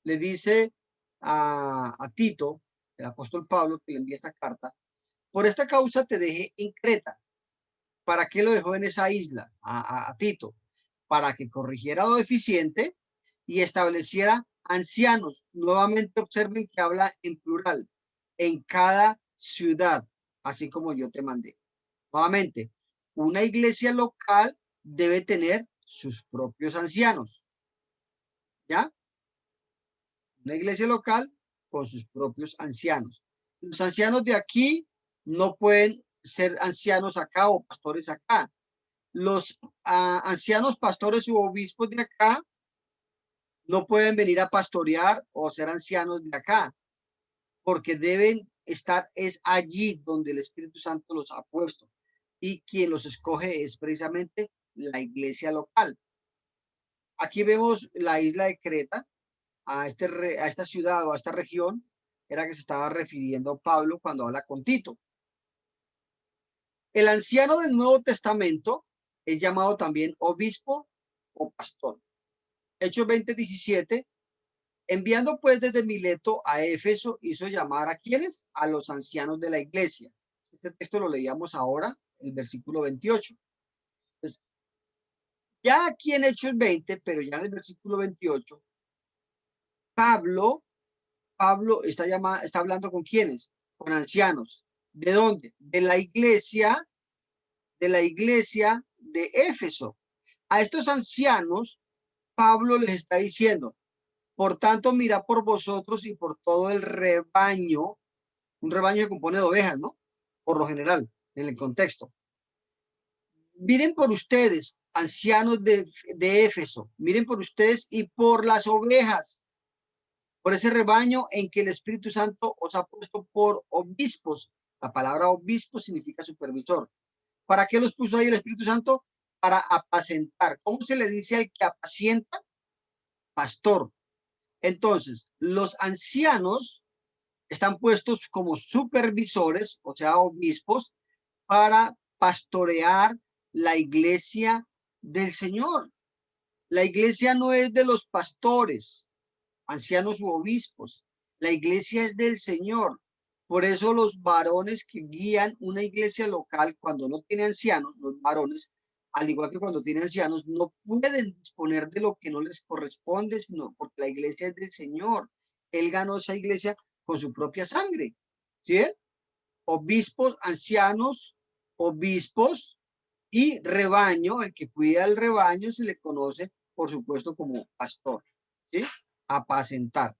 A: le dice a Tito, el apóstol Pablo, que le envía esta carta, por esta causa te dejé en Creta. ¿Para qué lo dejó en esa isla a Tito? Para que corrigiera lo deficiente y estableciera ancianos. Nuevamente observen que habla en plural, en cada ciudad, así como yo te mandé. Nuevamente, una iglesia local debe tener sus propios ancianos, ¿ya? Una iglesia local con sus propios ancianos. Los ancianos de aquí no pueden ser ancianos acá o pastores acá. Los ancianos pastores u obispos de acá no pueden venir a pastorear o ser ancianos de acá, porque deben estar es allí donde el Espíritu Santo los ha puesto. Y quien los escoge es precisamente la iglesia local. Aquí vemos la isla de Creta, a esta ciudad o a esta región, era que se estaba refiriendo Pablo cuando habla con Tito. El anciano del Nuevo Testamento es llamado también obispo o pastor. Hechos 20:17, enviando pues desde Mileto a Éfeso, hizo llamar a quienes, a los ancianos de la iglesia. Este texto lo leíamos ahora, el versículo 28. Entonces, ya aquí en Hechos 20, pero ya en el versículo 28, Pablo está hablando con quienes, con ancianos. ¿De dónde? De la iglesia de Éfeso. A estos ancianos, Pablo les está diciendo, por tanto, mira por vosotros y por todo el rebaño, un rebaño que compone de ovejas, ¿no? Por lo general, en el contexto. Miren por ustedes, ancianos de Éfeso, miren por ustedes y por las ovejas, por ese rebaño en que el Espíritu Santo os ha puesto por obispos. La palabra obispo significa supervisor. ¿Para qué los puso ahí el Espíritu Santo? Para apacentar. ¿Cómo se le dice al que apacienta? Pastor. Entonces, los ancianos están puestos como supervisores, o sea, obispos, para pastorear la iglesia del Señor. La iglesia no es de los pastores, ancianos u obispos. La iglesia es del Señor. Por eso los varones que guían una iglesia local, cuando no tiene ancianos, los varones, al igual que cuando tiene ancianos, no pueden disponer de lo que no les corresponde, sino porque la iglesia es del Señor. Él ganó esa iglesia con su propia sangre. ¿Sí? Obispos, ancianos, obispos y rebaño, el que cuida el rebaño se le conoce, por supuesto, como pastor. ¿Sí? Apacentar.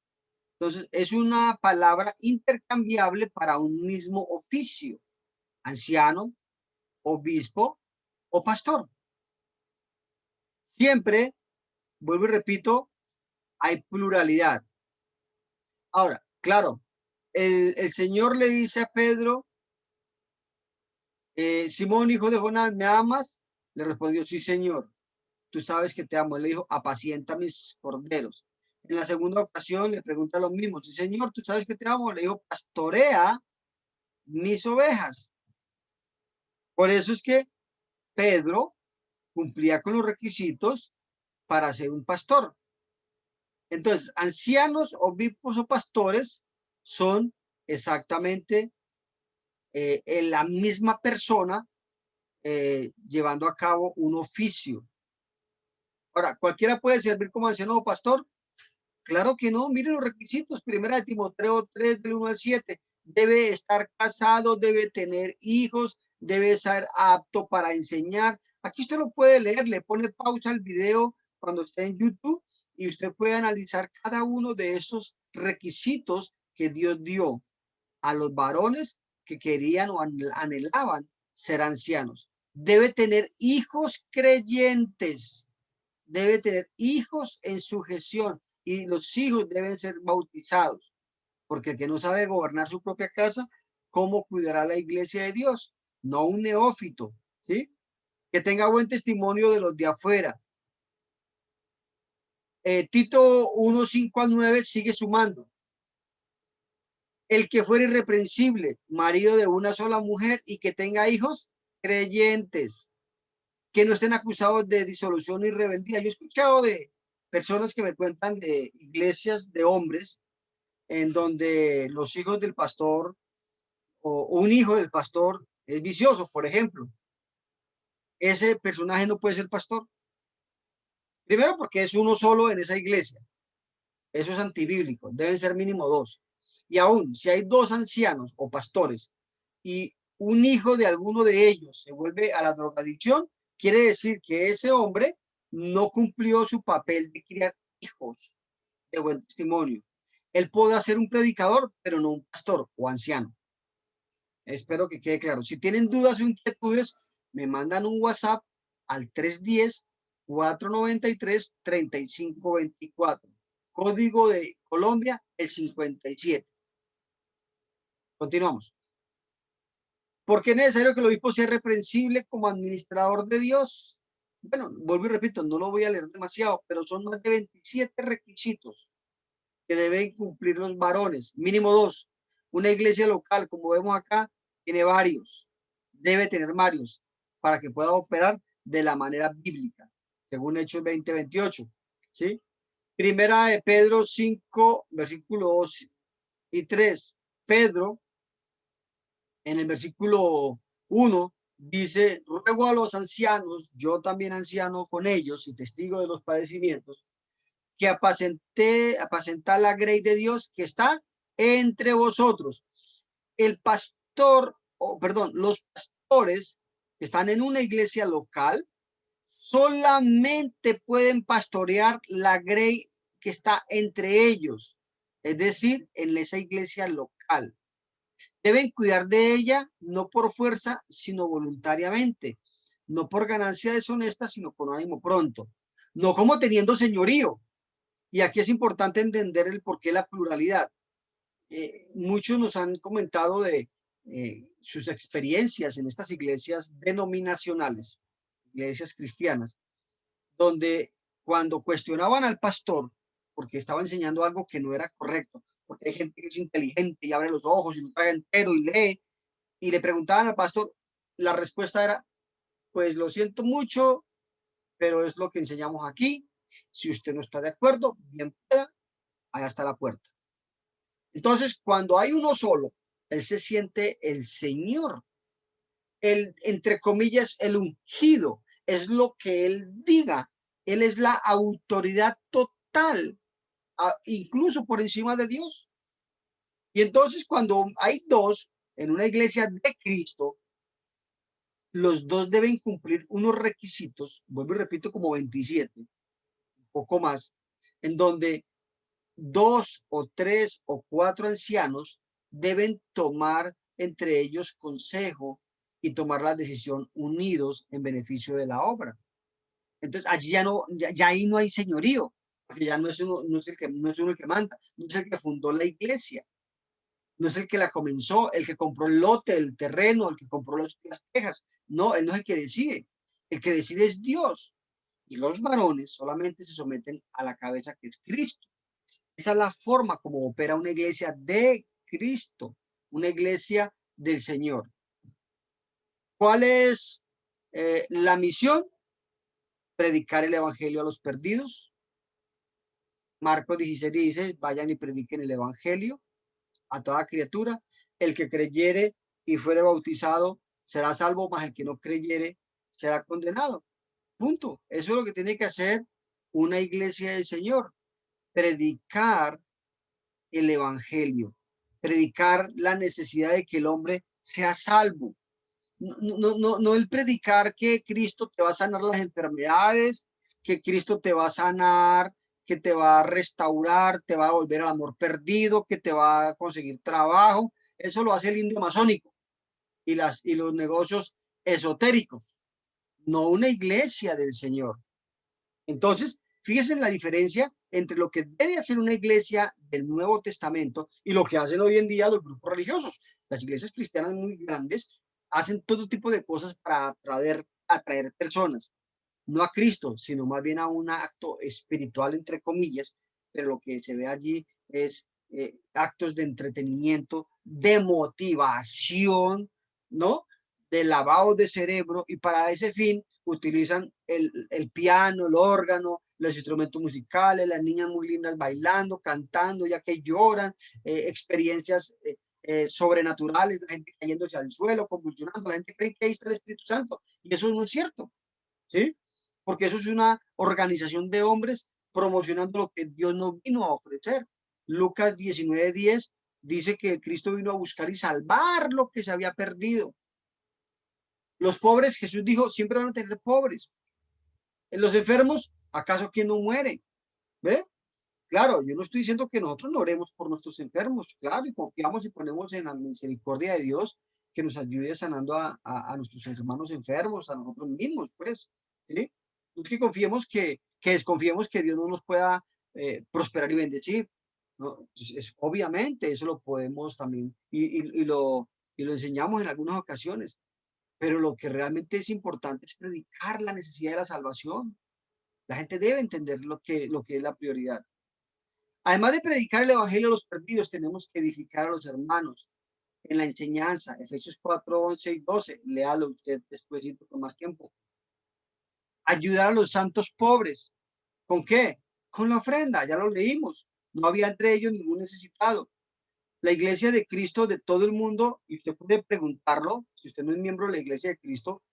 A: Entonces, es una palabra intercambiable para un mismo oficio, anciano, obispo o pastor. Siempre, vuelvo y repito, hay pluralidad. Ahora, claro, el Señor le dice a Pedro, Simón, hijo de Jonás, ¿me amas? Le respondió, sí, Señor, tú sabes que te amo. Él le dijo, apacienta mis corderos. En la segunda ocasión le pregunta lo mismo, sí, Señor, tú sabes que te amo. Le dijo, pastorea mis ovejas. Por eso es que Pedro cumplía con los requisitos para ser un pastor. Entonces, ancianos, obispos o pastores son exactamente en la misma persona llevando a cabo un oficio. Ahora, ¿cualquiera puede servir como anciano o pastor? Claro que no. Miren los requisitos. Primera de Timoteo 3, del 1 al 7. Debe estar casado, debe tener hijos, debe ser apto para enseñar. Aquí usted lo puede leer, le pone pausa al video cuando esté en YouTube y usted puede analizar cada uno de esos requisitos que Dios dio a los varones que querían o anhelaban ser ancianos. Debe tener hijos creyentes, debe tener hijos en sujeción y los hijos deben ser bautizados, porque el que no sabe gobernar su propia casa, ¿cómo cuidará la iglesia de Dios? No un neófito, ¿sí? Que tenga buen testimonio de los de afuera. Tito 1, 5 al 9 sigue sumando. El que fuera irreprensible, marido de una sola mujer y que tenga hijos creyentes, que no estén acusados de disolución y rebeldía. Yo he escuchado de personas que me cuentan de iglesias de hombres en donde los hijos del pastor o un hijo del pastor es vicioso, por ejemplo. Ese personaje no puede ser pastor. Primero porque es uno solo en esa iglesia. Eso es antibíblico. Deben ser mínimo dos. Y aún, si hay dos ancianos o pastores y un hijo de alguno de ellos se vuelve a la drogadicción, quiere decir que ese hombre no cumplió su papel de criar hijos de buen testimonio. Él puede ser un predicador, pero no un pastor o anciano. Espero que quede claro. Si tienen dudas o inquietudes, me mandan un WhatsApp al 310-493-3524. Código de Colombia, el 57. Continuamos. ¿Por qué es necesario que el obispo sea reprensible como administrador de Dios? Bueno, vuelvo y repito, no lo voy a leer demasiado, pero son más de 27 requisitos que deben cumplir los varones, mínimo dos. Una iglesia local, como vemos acá, tiene varios, debe tener varios para que pueda operar de la manera bíblica, según Hechos 20:28, ¿sí? Primera de Pedro 5, versículo 2 y 3. Pedro, en el versículo 1, dice, ruego a los ancianos, yo también anciano con ellos y testigo de los padecimientos, que apacentar la grey de Dios que está entre vosotros. El pastor, perdón, los pastores que están en una iglesia local solamente pueden pastorear la grey que está entre ellos, es decir, en esa iglesia local. Deben cuidar de ella no por fuerza, sino voluntariamente, no por ganancia deshonesta, sino con ánimo pronto, no como teniendo señorío. Y aquí es importante entender el por qué la pluralidad. Muchos nos han comentado de sus experiencias en estas iglesias denominacionales, iglesias cristianas, donde cuando cuestionaban al pastor, porque estaba enseñando algo que no era correcto, porque hay gente que es inteligente y abre los ojos y lo traga entero y lee, y le preguntaban al pastor, la respuesta era, pues lo siento mucho, pero es lo que enseñamos aquí. Si usted no está de acuerdo, bien pueda, allá está la puerta. Entonces, cuando hay uno solo, él se siente el Señor, el, entre comillas, el ungido, es lo que él diga. Él es la autoridad total, incluso por encima de Dios. Y entonces, cuando hay dos en una iglesia de Cristo, los dos deben cumplir unos requisitos, vuelvo y repito, como 27, un poco más, en donde dos o tres o cuatro ancianos deben tomar entre ellos consejo y tomar la decisión unidos en beneficio de la obra. Entonces allí ya no, ya ahí no hay señorío, porque ya no es uno, no es uno el que manda, no es el que fundó la iglesia, no es el que la comenzó, el que compró el lote, el terreno, el que compró las tejas. No, él no es el que decide. El que decide es Dios. Y los varones solamente se someten a la cabeza que es Cristo. Esa es la forma como opera una iglesia de Cristo, una iglesia del Señor. ¿Cuál es la misión? Predicar el evangelio a los perdidos. Marcos 16:16, vayan y prediquen el evangelio a toda criatura. El que creyere y fuere bautizado, será salvo, mas el que no creyere será condenado. Punto. Eso es lo que tiene que hacer una iglesia del Señor, predicar el evangelio, predicar la necesidad de que el hombre sea salvo. No el predicar que Cristo te va a sanar las enfermedades, que Cristo te va a sanar, que te va a restaurar, te va a volver al amor perdido, que te va a conseguir trabajo. Eso lo hace el indio masónico y los negocios esotéricos, no una iglesia del Señor. Entonces, fíjense en la diferencia entre lo que debe hacer una iglesia del Nuevo Testamento y lo que hacen hoy en día los grupos religiosos. Las iglesias cristianas muy grandes hacen todo tipo de cosas para atraer personas, no a Cristo, sino más bien a un acto espiritual, entre comillas, pero lo que se ve allí es actos de entretenimiento, de motivación, ¿no? De lavado de cerebro, y para ese fin utilizan el piano, el órgano, los instrumentos musicales, las niñas muy lindas bailando, cantando, ya que lloran, experiencias sobrenaturales, la gente cayéndose al suelo, convulsionando, la gente cree que ahí está el Espíritu Santo, y eso no es cierto, ¿sí? Porque eso es una organización de hombres promocionando lo que Dios nos vino a ofrecer. Lucas 19:10 dice que Cristo vino a buscar y salvar lo que se había perdido. Los pobres, Jesús dijo, siempre van a tener pobres. En los enfermos, ¿acaso quién no muere? ¿Ve? Claro, yo no estoy diciendo que nosotros no oremos por nuestros enfermos, claro, y confiamos y ponemos en la misericordia de Dios que nos ayude sanando a nuestros hermanos enfermos, a nosotros mismos, pues, ¿sí? No es que confiemos que desconfiemos que Dios no nos pueda prosperar y bendecir, ¿no? Obviamente, eso lo podemos también, y lo enseñamos en algunas ocasiones, pero lo que realmente es importante es predicar la necesidad de la salvación. La gente debe entender lo que es la prioridad. Además de predicar el evangelio a los perdidos, tenemos que edificar a los hermanos en la enseñanza. Efesios 4:11 y 12. Léalo usted después con más tiempo. Ayudar a los santos pobres. ¿Con qué? Con la ofrenda, ya lo leímos. No había entre ellos ningún necesitado. La iglesia de Cristo de todo el mundo, y usted puede preguntarlo, si usted no es miembro de la iglesia de Cristo,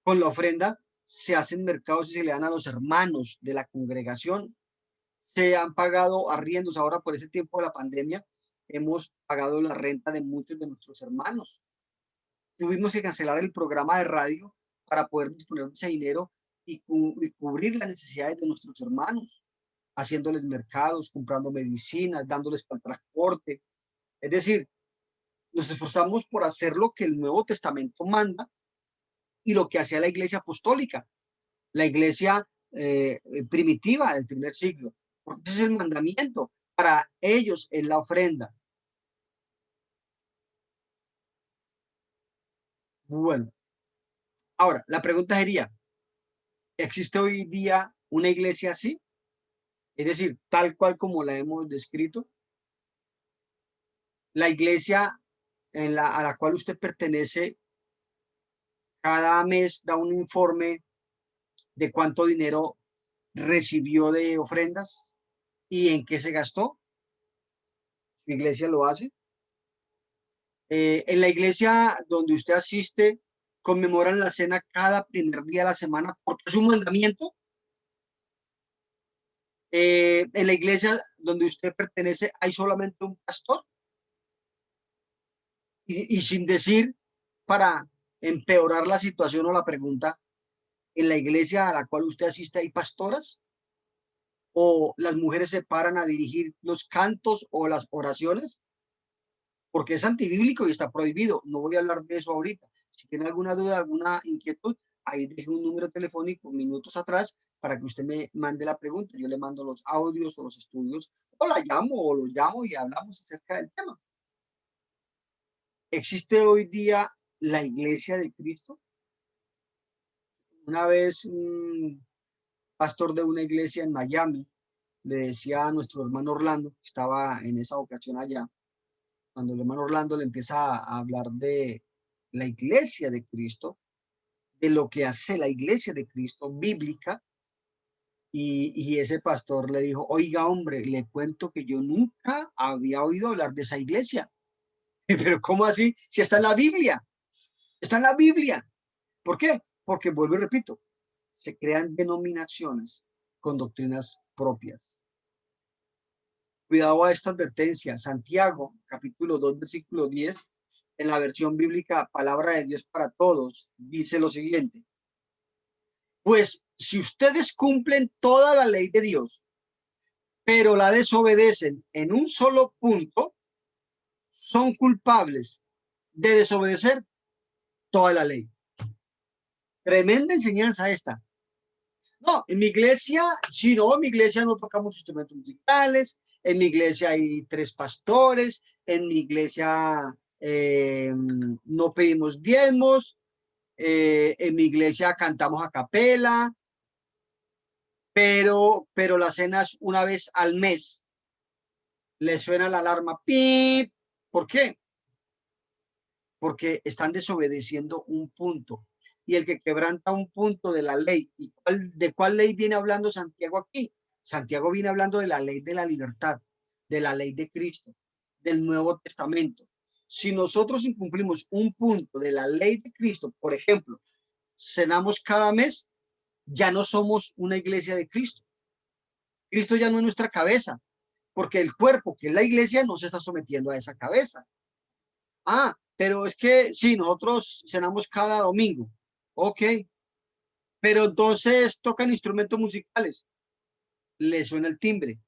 A: con la ofrenda se hacen mercados y se le dan a los hermanos de la congregación. Se han pagado arriendos. Ahora, por ese tiempo de la pandemia, hemos pagado la renta de muchos de nuestros hermanos. Tuvimos que cancelar el programa de radio para poder disponer de ese dinero y cubrir las necesidades de nuestros hermanos, haciéndoles mercados, comprando medicinas, dándoles para el transporte. Es decir, nos esforzamos por hacer lo que el Nuevo Testamento manda y lo que hacía la iglesia apostólica, la iglesia primitiva del primer siglo, porque ese es el mandamiento para ellos en la ofrenda. Bueno, ahora la pregunta sería, ¿existe hoy día una iglesia así? Es decir, tal cual como la hemos descrito, la iglesia a la cual usted pertenece cada mes da un informe de cuánto dinero recibió de ofrendas y en qué se gastó. Su iglesia lo hace. En la iglesia donde usted asiste, conmemoran la cena cada primer día de la semana porque es un mandamiento. En la iglesia donde usted pertenece hay solamente un pastor, y sin decir, para empeorar la situación o la pregunta, en la iglesia a la cual usted asiste hay pastoras, o las mujeres se paran a dirigir los cantos o las oraciones, porque es antibíblico y está prohibido. No voy a hablar de eso ahorita. Si tiene alguna duda, alguna inquietud, ahí deje un número telefónico minutos atrás para que usted me mande la pregunta. Yo le mando los audios o los estudios, o la llamo o lo llamo y hablamos acerca del tema. ¿Existe hoy día la iglesia de Cristo? Una vez un pastor de una iglesia en Miami le decía a nuestro hermano Orlando, que estaba en esa ocasión allá, cuando el hermano Orlando le empieza a hablar de la iglesia de Cristo, de lo que hace la iglesia de Cristo bíblica, y ese pastor le dijo, oiga hombre, le cuento que yo nunca había oído hablar de esa iglesia. Pero ¿cómo así? Si está en la Biblia, está en la Biblia. ¿Por qué? Porque vuelvo y repito, se crean denominaciones con doctrinas propias. Cuidado a esta advertencia. Santiago, capítulo 2, versículo 10, en la versión bíblica Palabra de Dios para Todos, dice lo siguiente. Pues si ustedes cumplen toda la ley de Dios, pero la desobedecen en un solo punto, son culpables de desobedecer toda la ley. Tremenda enseñanza esta. No, en mi iglesia, sí, no, en mi iglesia no tocamos instrumentos musicales, en mi iglesia hay 3 pastores, en mi iglesia no pedimos diezmos, en mi iglesia cantamos a capela, pero la cena es una vez al mes. Le suena la alarma, ¡pip! ¿Por qué? Porque están desobedeciendo un punto. Y el que quebranta un punto de la ley, ¿de cuál ley viene hablando Santiago aquí? Santiago viene hablando de la ley de la libertad, de la ley de Cristo, del Nuevo Testamento. Si nosotros incumplimos un punto de la ley de Cristo, por ejemplo, cenamos cada mes, ya no somos una iglesia de Cristo. Cristo ya no es nuestra cabeza, porque el cuerpo, que es la iglesia, no se está sometiendo a esa cabeza. Ah, pero es que sí, nosotros cenamos cada domingo. Ok, pero entonces tocan instrumentos musicales. Le suena el timbre.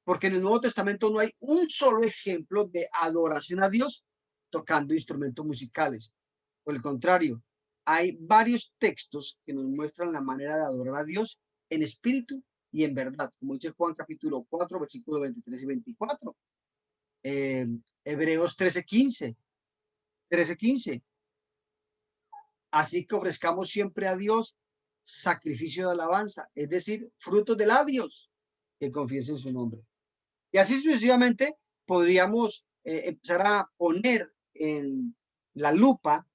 A: Porque en el Nuevo Testamento no hay un solo ejemplo de adoración a Dios tocando instrumentos musicales. Por el contrario, hay varios textos que nos muestran la manera de adorar a Dios en espíritu y en verdad, como dice Juan capítulo 4, versículos 23 y 24. Hebreos 13:15. Así que ofrezcamos siempre a Dios sacrificio de alabanza, es decir, frutos de labios que confiesen su nombre. Y así sucesivamente podríamos empezar a poner en la lupa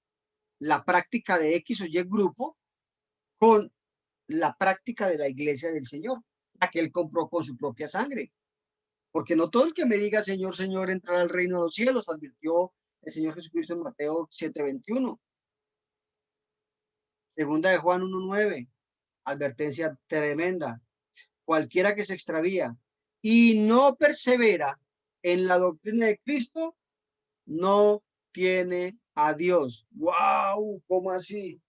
A: la práctica de X o Y grupo con la práctica de la iglesia del Señor, la que Él compró con su propia sangre. Porque no todo el que me diga Señor, Señor entrará al reino de los cielos, advirtió el Señor Jesucristo en Mateo 7:21. Segunda de Juan 1:9, advertencia tremenda. Cualquiera que se extravía y no persevera en la doctrina de Cristo, no tiene a Dios. ¡Wow! ¿Cómo así?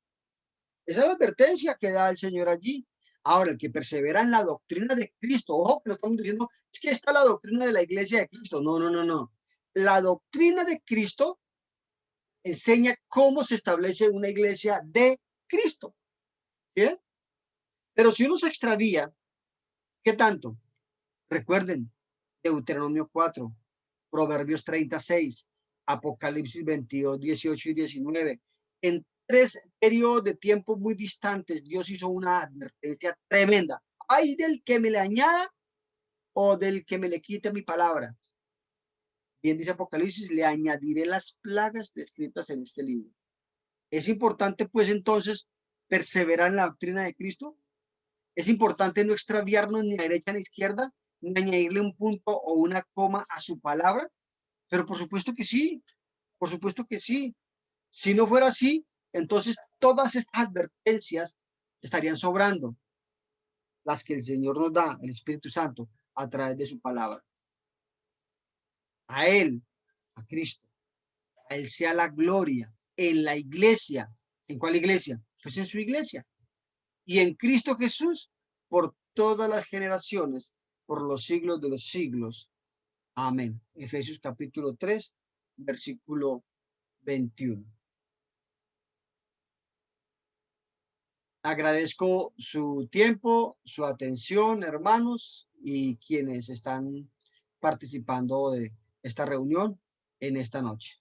A: Esa es la advertencia que da el Señor allí. Ahora, el que persevera en la doctrina de Cristo, ojo, que no estamos diciendo, es que está la doctrina de la iglesia de Cristo. No, no, no, no. La doctrina de Cristo enseña cómo se establece una iglesia de Cristo. ¿Sí? Pero si uno se extravía, ¿qué tanto? Recuerden, Deuteronomio 4, Proverbios 36, Apocalipsis 22, 18 y 19. En 3 periodos de tiempo muy distantes, Dios hizo una advertencia tremenda. Hay del que me le añada o del que me le quite mi palabra. Bien dice Apocalipsis, le añadiré las plagas descritas en este libro. Es importante, pues, entonces, perseverar en la doctrina de Cristo. Es importante no extraviarnos ni a derecha ni a izquierda, ni añadirle un punto o una coma a su palabra. Pero por supuesto que sí, por supuesto que sí. Si no fuera así, entonces todas estas advertencias estarían sobrando, las que el Señor nos da, el Espíritu Santo, a través de su palabra. A Él, a Cristo, a Él sea la gloria en la iglesia. ¿En cuál iglesia? Pues en su iglesia. Y en Cristo Jesús por todas las generaciones, por los siglos de los siglos. Amén. Efesios capítulo 3, versículo 21. Agradezco su tiempo, su atención, hermanos, y quienes están participando de esta reunión en esta noche.